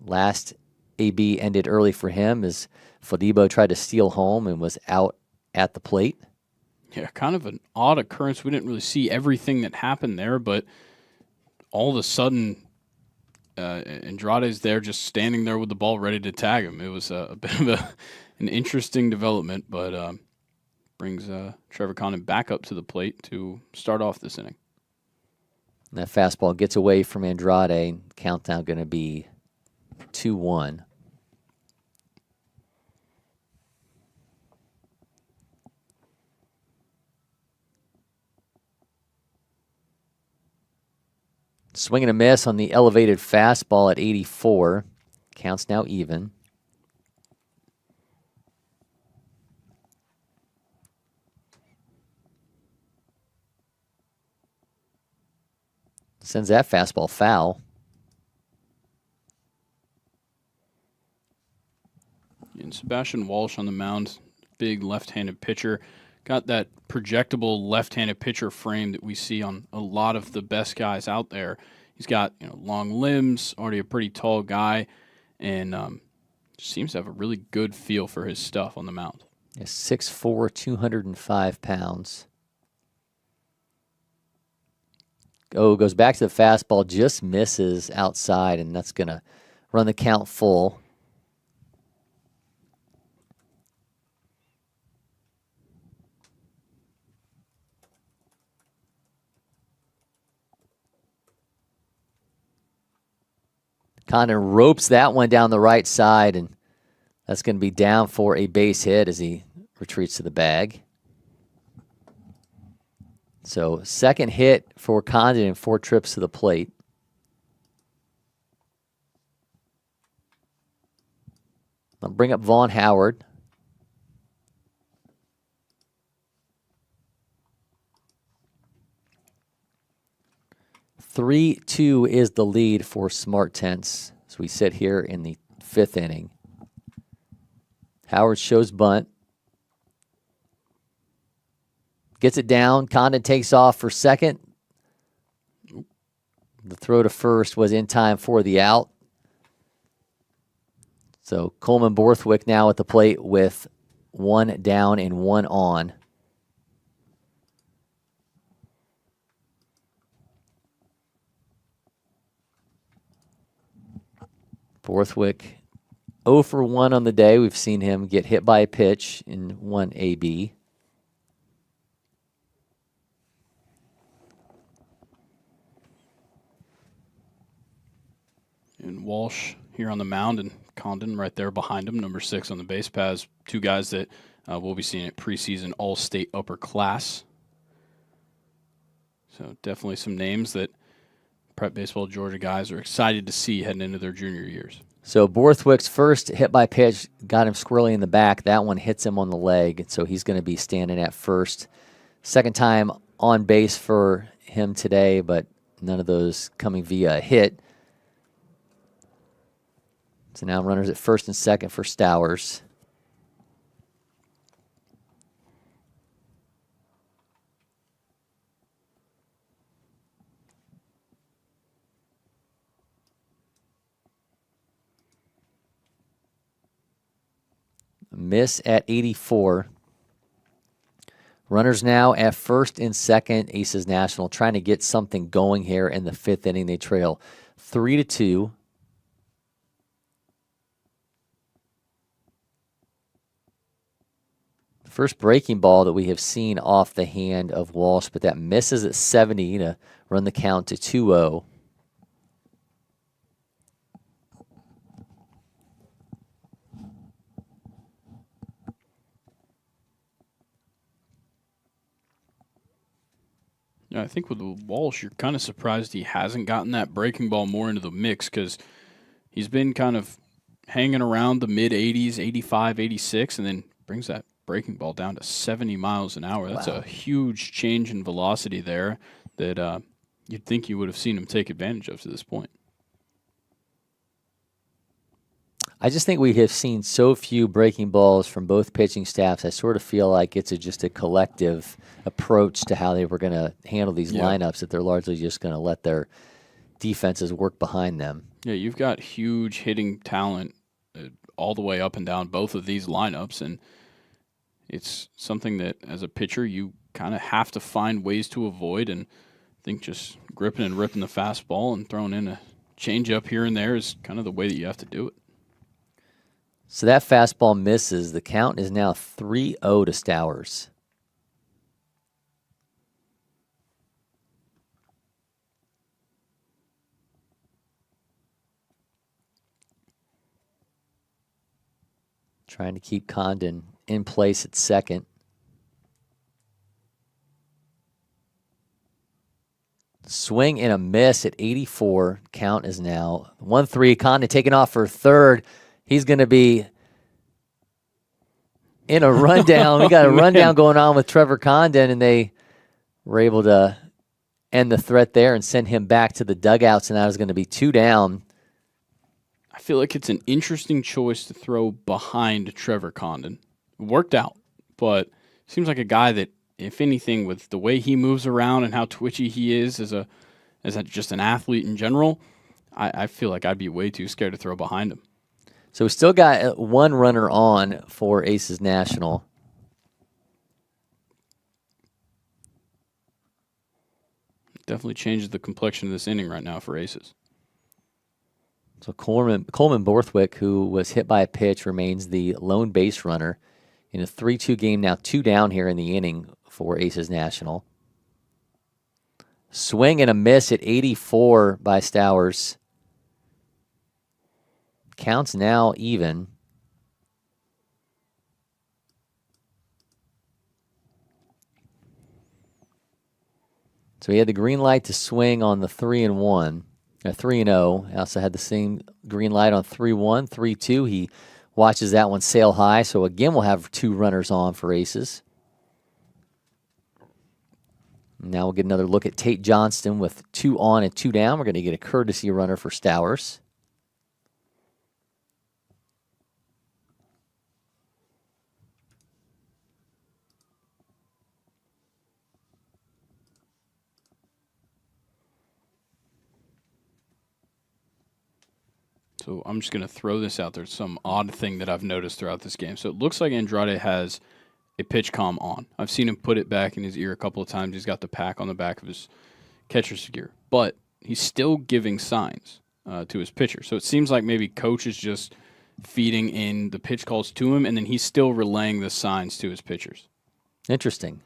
Last AB ended early for him as Fodibo tried to steal home and was out at the plate. Yeah, kind of an odd occurrence. We didn't really see everything that happened there, but all of a sudden, Andrade's there just standing there with the ball ready to tag him. It was a bit of an interesting development, but brings Trevor Condon back up to the plate to start off this inning. And that fastball gets away from Andrade. Countdown going to be 2-1. Swing and a miss on the elevated fastball at 84. Counts now even. Sends that fastball foul. And Sebastian Walsh on the mound, big left-handed pitcher. Got that projectable left-handed pitcher frame that we see on a lot of the best guys out there. He's got long limbs, already a pretty tall guy, and seems to have a really good feel for his stuff on the mound. Yeah, 6'4", 205 pounds. Oh, goes back to the fastball, just misses outside, and that's going to run the count full. Condon ropes that one down the right side, and that's going to be down for a base hit as he retreats to the bag. So second hit for Condon in 4 trips to the plate. I'll bring up Vaughn Howard. 3-2 is the lead for SmarTense as we sit here in the 5th inning. Howard shows bunt. Gets it down. Condon takes off for second. The throw to first was in time for the out. So Coleman Borthwick now at the plate with 1 down and 1 on. Borthwick 0 for 1 on the day. We've seen him get hit by a pitch in 1 AB. And Walsh here on the mound, and Condon right there behind him, number 6 on the base paths. 2 guys that we'll be seeing at preseason All-State upper class. So definitely some names that Prep Baseball Georgia guys are excited to see heading into their junior years. So Borthwick's first hit by pitch got him squarely in the back. That one hits him on the leg, so he's going to be standing at first. Second time on base for him today, but none of those coming via a hit. So now runners at first and second for Stowers. Miss at 84. Runners now at first and second. Aces National trying to get something going here in the 5th inning. They trail 3-2. First breaking ball that we have seen off the hand of Walsh, but that misses at 70 to run the count to 2-0. Yeah, I think with Walsh, you're kind of surprised he hasn't gotten that breaking ball more into the mix, because he's been kind of hanging around the mid-80s, 85, 86, and then brings that breaking ball down to 70 miles an hour. That's a huge change in velocity there that you'd think you would have seen him take advantage of to this point. I just think we have seen so few breaking balls from both pitching staffs. I sort of feel like it's just a collective approach to how they were going to handle these lineups, that they're largely just going to let their defenses work behind them. Yeah, you've got huge hitting talent all the way up and down both of these lineups, and it's something that as a pitcher you kind of have to find ways to avoid, and I think just gripping and ripping the fastball and throwing in a changeup here and there is kind of the way that you have to do it. So that fastball misses. The count is now 3-0 to Stowers. Trying to keep Condon in place at second. Swing and a miss at 84. Count is now 1-3. Condon taking off for third. He's going to be in a rundown. We got a rundown going on with Trevor Condon, and they were able to end the threat there and send him back to the dugouts, and that was going to be 2 down. I feel like it's an interesting choice to throw behind Trevor Condon. It worked out, but seems like a guy that, if anything, with the way he moves around and how twitchy he is as just an athlete in general, I feel like I'd be way too scared to throw behind him. So we still got 1 runner on for Aces National. Definitely changes the complexion of this inning right now for Aces. So Coleman Borthwick, who was hit by a pitch, remains the lone base runner in a 3-2 game. Now 2 down here in the inning for Aces National. Swing and a miss at 84 by Stowers. Counts now even. So he had the green light to swing on the 3-1, 3-0. He also had the same green light on 3-1, 3-2. He watches that one sail high. So again, we'll have 2 runners on for Aces. Now we'll get another look at Tate Johnston with 2 on and 2 down. We're going to get a courtesy runner for Stowers. So I'm just going to throw this out there. Some odd thing that I've noticed throughout this game. So it looks like Andrade has a pitch comm on. I've seen him put it back in his ear a couple of times. He's got the pack on the back of his catcher's gear. But he's still giving signs to his pitcher. So it seems like maybe coach is just feeding in the pitch calls to him, and then he's still relaying the signs to his pitchers. Interesting.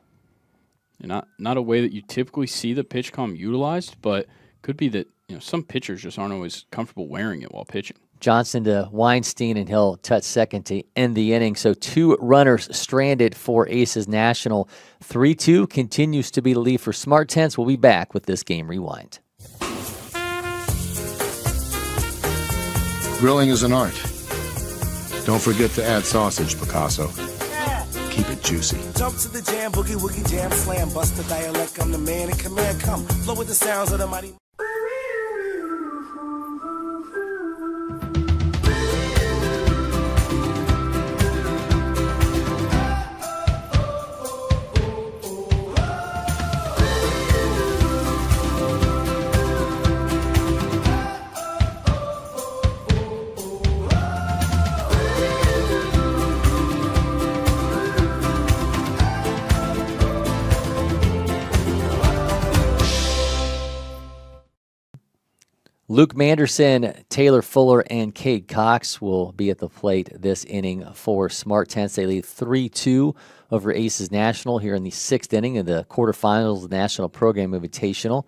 And not a way that you typically see the pitch comm utilized, but could be that some pitchers just aren't always comfortable wearing it while pitching. Johnson to Weinstein, and he'll touch second to end the inning. So 2 runners stranded for Aces National. 3-2 continues to be the lead for SmarTense. We'll be back with this game rewind. Grilling is an art. Don't forget to add sausage, Picasso. Keep it juicy. Jump to the jam, boogie woogie jam slam, bust the dialect. I'm the man in command. Come flow with the sounds of the mighty. Luke Manderson, Taylor Fuller, and Cade Cox will be at the plate this inning for SmarTense. They lead 3-2 over Aces National here in the 6th inning of the quarterfinals of the National Program Invitational.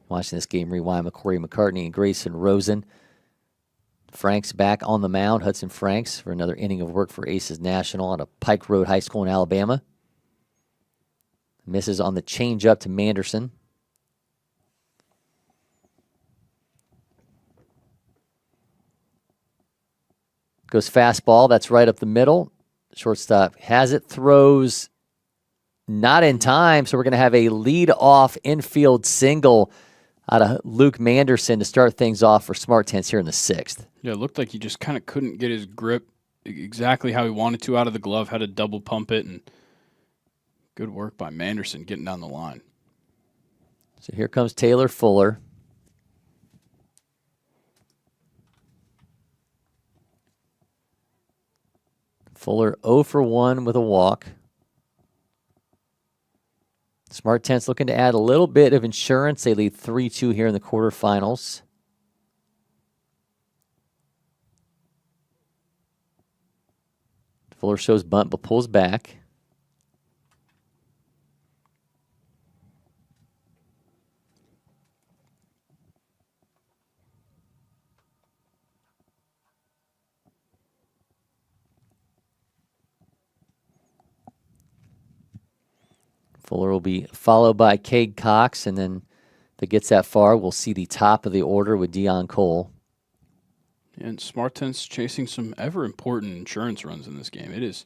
Watching this game rewind with Cory, McCartney, and Grayson, Rosen. Franks back on the mound, Hudson Franks, for another inning of work for Aces National out of Pike Road High School in Alabama. Misses on the changeup to Manderson. Goes fastball. That's right up the middle. Shortstop has it. Throws not in time. So we're going to have a lead-off infield single out of Luke Manderson to start things off for SmarTense here in the 6th. Yeah, it looked like he just kind of couldn't get his grip exactly how he wanted to out of the glove. Had to double pump it, and good work by Manderson getting down the line. So here comes Taylor Fuller. Fuller 0 for 1 with a walk. SmarTense looking to add a little bit of insurance. They lead 3-2 here in the quarterfinals. Fuller shows bunt but pulls back. Fuller will be followed by Cade Cox, and then if it gets that far, we'll see the top of the order with Dion Cole. And SmarTense chasing some ever-important insurance runs in this game. It is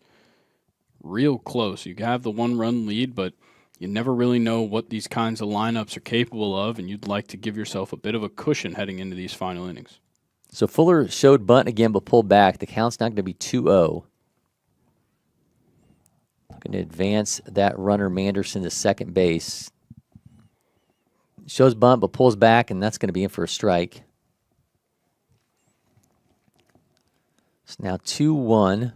real close. You have the 1-run lead, but you never really know what these kinds of lineups are capable of, and you'd like to give yourself a bit of a cushion heading into these final innings. So Fuller showed bunt again but pulled back. The count's not going to be 2-0. Going to advance that runner Manderson to second base. Shows bunt but pulls back, and that's going to be in for a strike. It's now 2-1.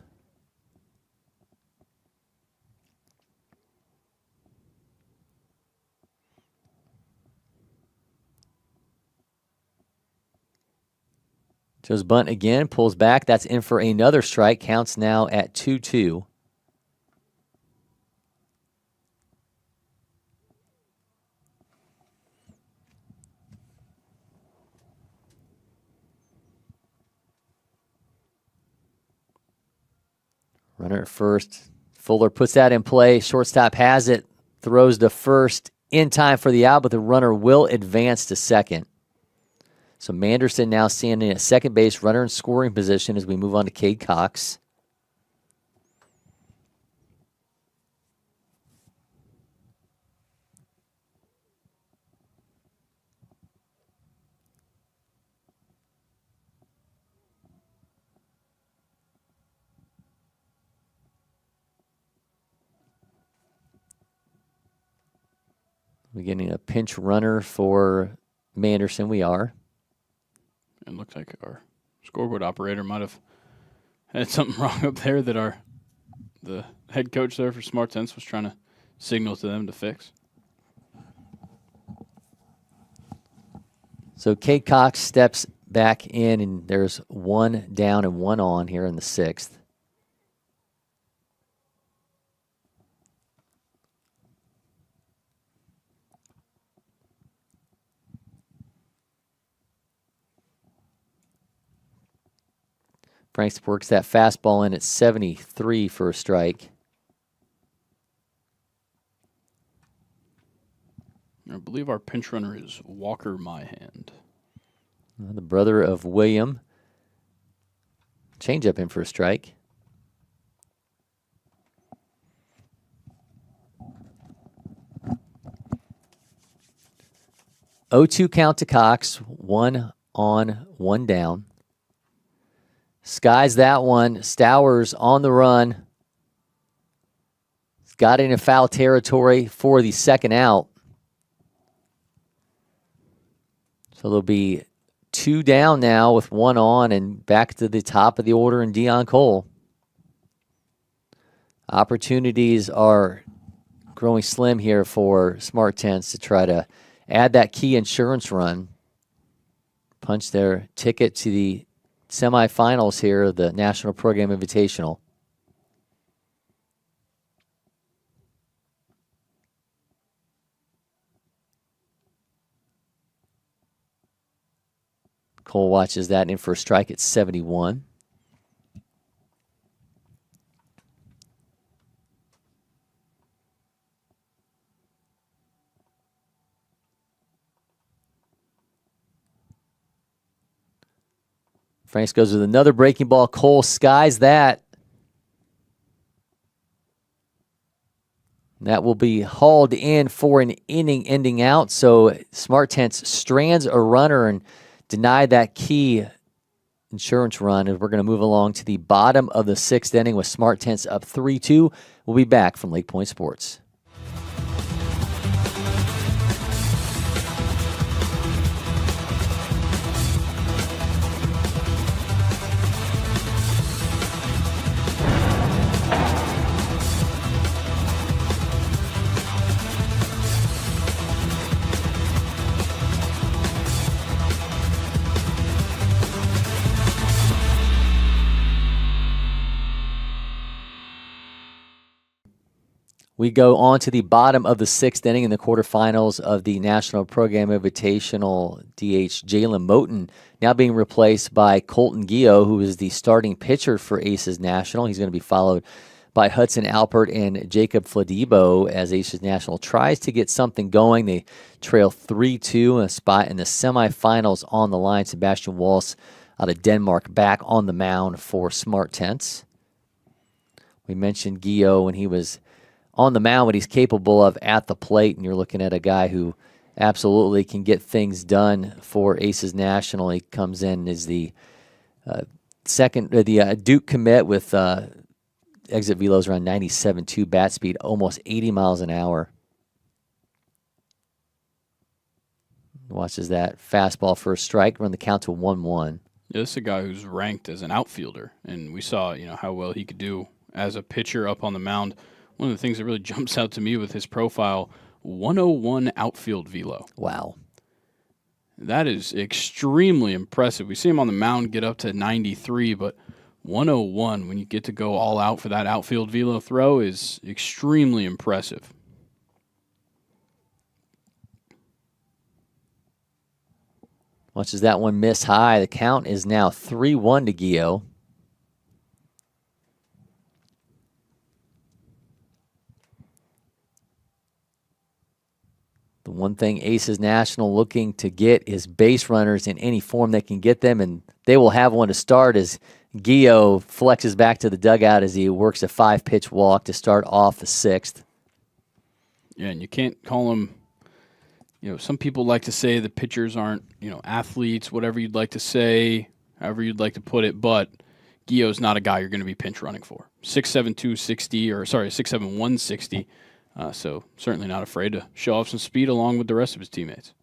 Shows bunt again, pulls back. That's in for another strike. Counts now at 2-2. Runner at first. Fuller puts that in play. Shortstop has it. Throws to first in time for the out, but the runner will advance to second. So Manderson now standing at second base, runner in scoring position as we move on to Cade Cox. We're getting a pinch runner for Manderson. We are. It looks like our scoreboard operator might have had something wrong up there that the head coach there for SmartTense was trying to signal to them to fix. So Kate Cox steps back in, and there's one down and one on here in the 6th. Franks works that fastball in at 73 for a strike. I believe our pinch runner is Walker Myhand. The brother of William. Changeup in for a strike. O2 count to Cox. 1 on, 1 down. Skies that one. Stowers on the run. Got into foul territory for the second out. So there'll be 2 down now with 1 on and back to the top of the order in Dion Cole. Opportunities are growing slim here for SmartTense to try to add that key insurance run. Punch their ticket to the semifinals here of the National Program Invitational. Cole watches that in for a strike at 71. Franks goes with another breaking ball. Cole skies that. That will be hauled in for an inning ending out. So SmartTense strands a runner and denied that key insurance run. And we're going to move along to the bottom of the 6th inning with SmartTense up 3-2. We'll be back from LakePoint Sports. We go on to the bottom of the 6th inning in the quarterfinals of the National Program Invitational. DH Jalen Moten now being replaced by Colton Gio, who is the starting pitcher for Aces National. He's going to be followed by Hudson Alpert and Jacob Fladibo as Aces National tries to get something going. They trail 3-2, a spot in the semifinals on the line. Sebastian Walsh out of Denmark back on the mound for SmartTense. We mentioned Gio when he was on the mound, what he's capable of at the plate, and you're looking at a guy who absolutely can get things done for Aces National. He comes in as the Duke commit with exit velos around 97.2 bat speed, almost 80 miles an hour. Watches that fastball for a strike, run the count to 1-1. Yeah, this is a guy who's ranked as an outfielder, and we saw how well he could do as a pitcher up on the mound. One of the things that really jumps out to me with his profile, 101 outfield velo. Wow. That is extremely impressive. We see him on the mound get up to 93, but 101 when you get to go all out for that outfield velo throw is extremely impressive. Watches that one miss high. The count is now 3-1 to Gio. The one thing Aces National looking to get is base runners in any form they can get them, and they will have one to start as Gio flexes back to the dugout as he works a 5-pitch walk to start off the 6th. Yeah, and you can't call him, some people like to say the pitchers aren't, athletes, whatever you'd like to say, however you'd like to put it, but Gio's not a guy you're going to be pinch running for. 6'7", 160. So certainly not afraid to show off some speed along with the rest of his teammates.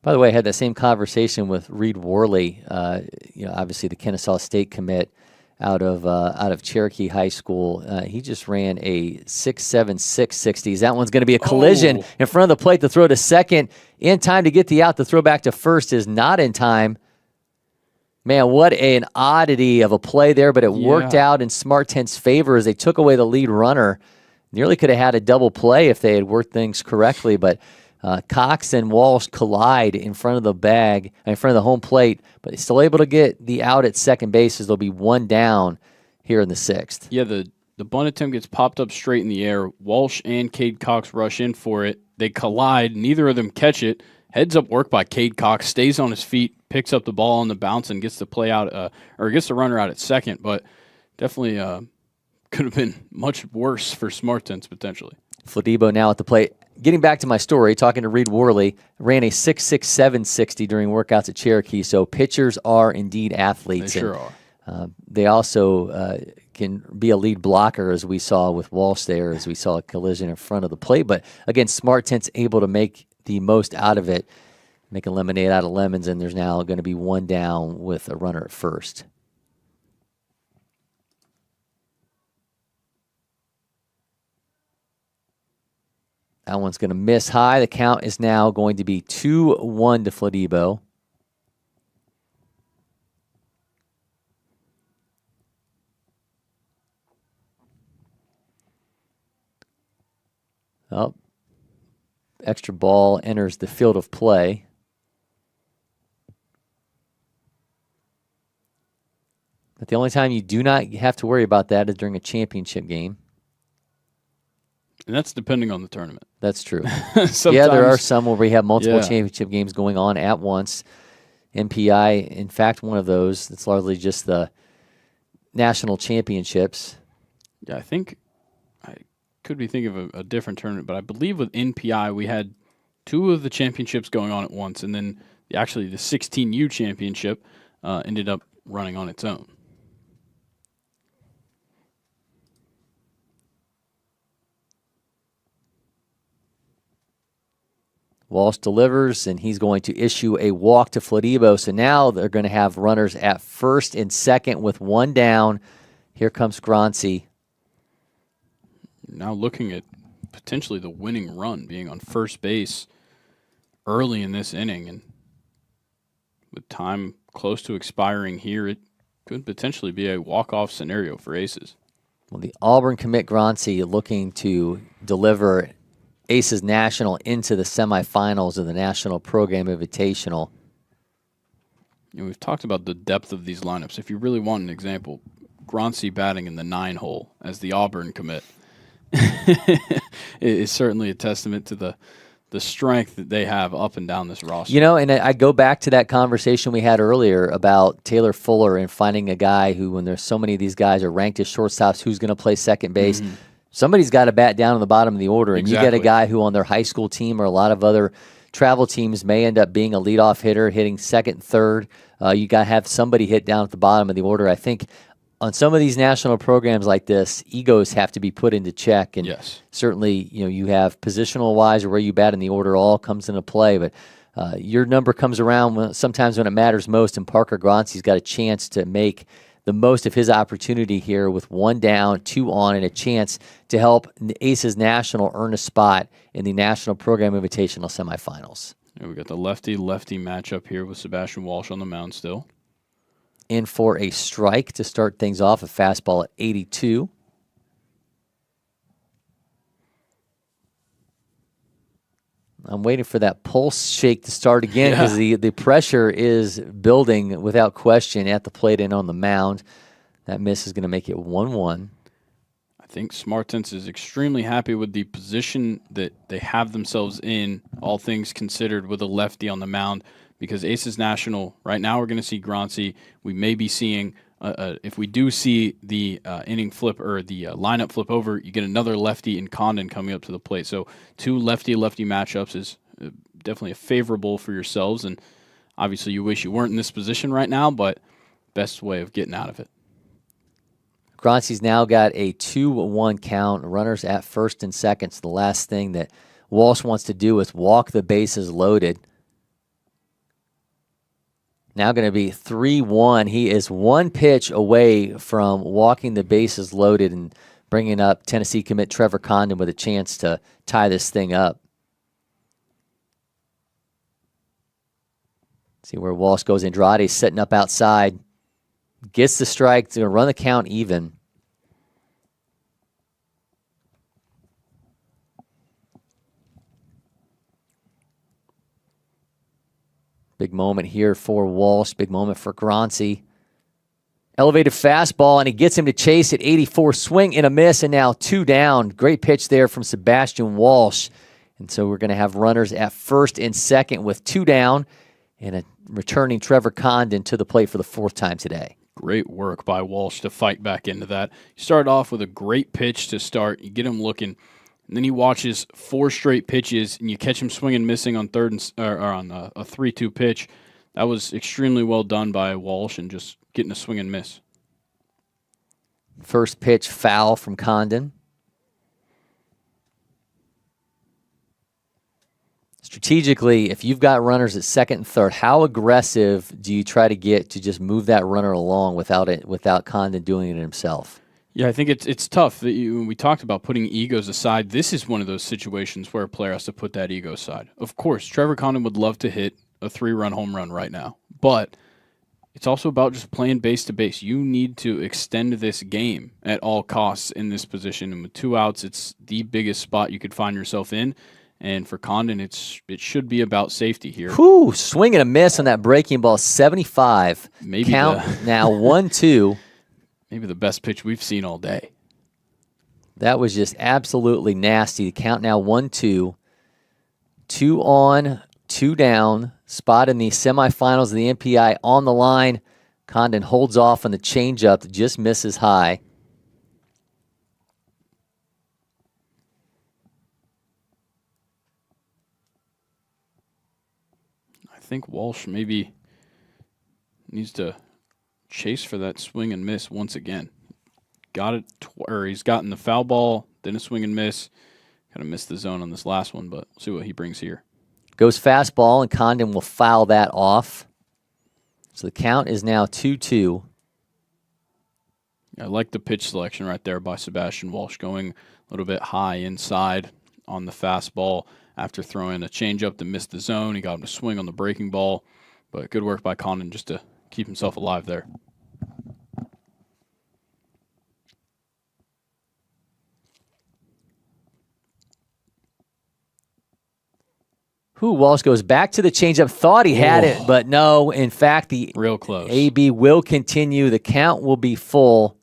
By the way, I had that same conversation with Reed Worley, obviously the Kennesaw State commit out of Cherokee High School. He just ran a 6.7 660s. That one's going to be a collision in front of the plate. The throw to second in time to get the out. The throw back to first is not in time. Man, what an oddity of a play there, but it worked out in SmarTen's favor as they took away the lead runner. Nearly could have had a double play if they had worked things correctly, but Cox and Walsh collide in front of the home plate, but they're still able to get the out at second base as they'll be one down here in the sixth. Yeah, the bunt attempt gets popped up straight in the air. Walsh and Cade Cox rush in for it. They collide. Neither of them catch it. Heads up work by Cade Cox. Stays on his feet, picks up the ball on the bounce, and gets the play out, or gets the runner out at second. But definitely could have been much worse for SmarTen's potentially. Fladibo now at the plate. Getting back to my story, talking to Reed Worley, ran a 6.6 760 during workouts at Cherokee. So pitchers are indeed athletes. They sure are. They also can be a lead blocker, as we saw with Walsh there, as we saw a collision in front of the plate. But again, SmarTen's able to make the most out of it, make a lemonade out of lemons, and there's now going to be one down with a runner at first. That one's going to miss high. The count is now going to be 2-1 to Fladibo. Oh, extra ball enters the field of play. But the only time you do not have to worry about that is during a championship game. And that's depending on the tournament. That's true. Yeah, there are some where we have multiple championship games going on at once. MPI, in fact, one of those. It's largely just the national championships. Yeah, I think I could be thinking of a different tournament, but I believe with NPI we had two of the championships going on at once, and then actually the 16U championship ended up running on its own. Walsh delivers, and he's going to issue a walk to Fladibo. So now they're going to have runners at first and second with one down. Here comes Groncy. Now looking at potentially the winning run, being on first base early in this inning, and with time close to expiring here, it could potentially be a walk-off scenario for Aces. Well, the Auburn commit Groncy looking to deliver Aces National into the semifinals of the National Program Invitational. We've talked about the depth of these lineups. If you really want an example, Groncy batting in the 9-hole as the Auburn commit is certainly a testament to the strength that they have up and down this roster. You know, and I go back to that conversation we had earlier about Taylor Fuller and finding a guy who, when there's so many of these guys are ranked as shortstops, who's going to play second base. Mm-hmm. Somebody's got to bat down on the bottom of the order, and you get a guy who on their high school team or a lot of other travel teams may end up being a leadoff hitter, hitting second, third. You got to have somebody hit down at the bottom of the order. I think on some of these national programs like this, egos have to be put into check, and certainly, you have positional wise or where you bat in the order all comes into play, but your number comes around sometimes when it matters most, and Parker Groncy's got a chance to make the most of his opportunity here with one down, two on, and a chance to help Aces National earn a spot in the National Program Invitational semifinals. Yeah, we got the lefty-lefty matchup here with Sebastian Walsh on the mound still. In for a strike to start things off, a fastball at 82. I'm waiting for that pulse shake to start again because the pressure is building without question at the plate and on the mound. That miss is going to make it 1-1. I think SmarTen's is extremely happy with the position that they have themselves in, all things considered, with a lefty on the mound, because Aces National, right now we're going to see Groncy. We may be seeing, if we do see the inning flip or the lineup flip over, you get another lefty in Condon coming up to the plate. So two lefty-lefty matchups is definitely favorable for yourselves, and obviously you wish you weren't in this position right now, but best way of getting out of it. Gronsi's now got a 2-1 count, runners at first and second. So the last thing that Walsh wants to do is walk the bases loaded. Now going to be 3-1. He is one pitch away from walking the bases loaded and bringing up Tennessee commit Trevor Condon with a chance to tie this thing up. See where Walsh goes. Andrade setting up outside. Gets the strike. Going to run the count even. Big moment here for Walsh. Big moment for Gronsi. Elevated fastball, and he gets him to chase at 84. Swing and a miss, and now 2 down. Great pitch there from Sebastian Walsh. And so we're going to have runners at first and second with 2 down, and a returning Trevor Condon to the plate for the 4th time today. Great work by Walsh to fight back into that. You start off with a great pitch to start. You get him looking, and then he watches 4 straight pitches, and you catch him swinging, missing on on a 3-2 pitch. That was extremely well done by Walsh and just getting a swing and miss. First pitch foul from Condon. Strategically, if you've got runners at second and third, how aggressive do you try to get to just move that runner along without Condon doing it himself? Yeah, I think it's tough. When we talked about putting egos aside, this is one of those situations where a player has to put that ego aside. Of course, Trevor Condon would love to hit a 3-run home run right now, but it's also about just playing base to base. You need to extend this game at all costs in this position, and with 2 outs, it's the biggest spot you could find yourself in. And for Condon, it should be about safety here. Whew, swing and a miss on that breaking ball, 75. Maybe count now 1-2. Maybe the best pitch we've seen all day. That was just absolutely nasty. The count now 1-2. 2 on, 2 down. Spot in the semifinals of the MPI on the line. Condon holds off on the changeup, just misses high. I think Walsh maybe needs to chase for that swing and miss once again. Got it, or he's gotten the foul ball, then a swing and miss. Kind of missed the zone on this last one, but we'll see what he brings here. Goes fastball, and Condon will foul that off. So the count is now 2-2. I like the pitch selection right there by Sebastian Walsh, going a little bit high inside on the fastball after throwing a changeup that missed the zone. He got him to swing on the breaking ball, but good work by Condon just to keep himself alive there. Walsh goes back to the changeup. Thought he had it, but no. In fact, the real close. AB will continue. The count will be full.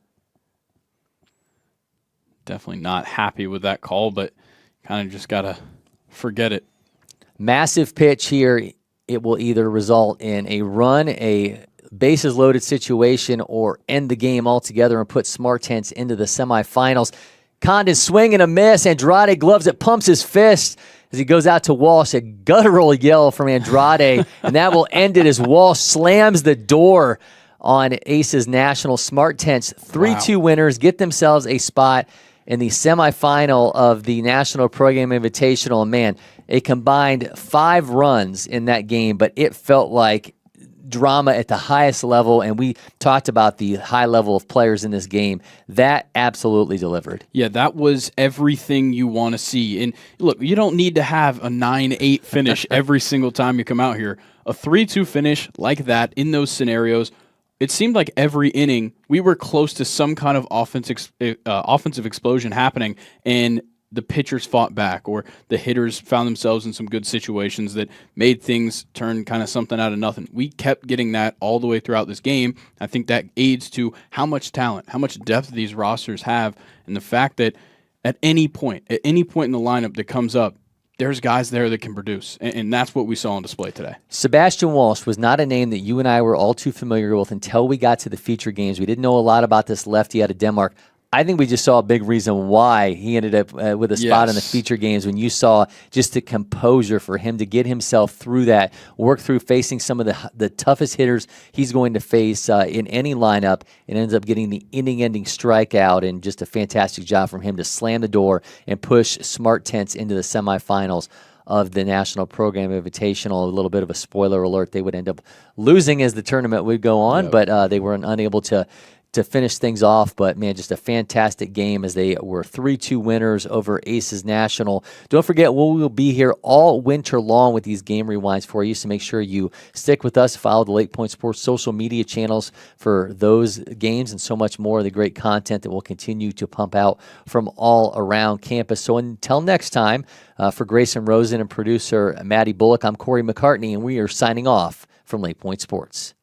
Definitely not happy with that call, but kind of just got to forget it. Massive pitch here. It will either result in a run, a bases loaded situation, or end the game altogether and put SmarTense into the semifinals. Condon swing and a miss. Andrade gloves it, pumps his fist as he goes out to Walsh. A guttural yell from Andrade, and that will end it as Walsh slams the door on Aces National. SmarTense 3-2 winners get themselves a spot in the semifinal of the National Program Invitational. And man, a combined 5 runs in that game, but it felt like drama at the highest level, and we talked about the high level of players in this game. That absolutely delivered. Yeah, that was everything you want to see. And look, you don't need to have a 9-8 finish every single time you come out here. A 3-2 finish like that in those scenarios, it seemed like every inning we were close to some kind of offensive explosion happening, and the pitchers fought back, or the hitters found themselves in some good situations that made things turn kind of something out of nothing. We kept getting that all the way throughout this game. I think that aids to how much talent, how much depth these rosters have, and the fact that at any point in the lineup that comes up, there's guys there that can produce, and that's what we saw on display today. Sebastian Walsh was not a name that you and I were all too familiar with until we got to the feature games. We didn't know a lot about this lefty out of Denmark. I think we just saw a big reason why he ended up with a spot in the Yes. feature games when you saw just the composure for him to get himself through that, work through facing some of the toughest hitters he's going to face in any lineup, and ends up getting the inning-ending strikeout, and just a fantastic job from him to slam the door and push SmarTense into the semifinals of the National Program Invitational. A little bit of a spoiler alert, they would end up losing as the tournament would go on, but they were unable to finish things off. But, man, just a fantastic game as they were 3-2 winners over Aces National. Don't forget, we will be here all winter long with these game rewinds for you, so make sure you stick with us. Follow the LakePoint Sports social media channels for those games and so much more of the great content that we'll continue to pump out from all around campus. So until next time, for Grayson, Rosen, and producer Maddie Bullock, I'm Cory McCartney, and we are signing off from LakePoint Sports.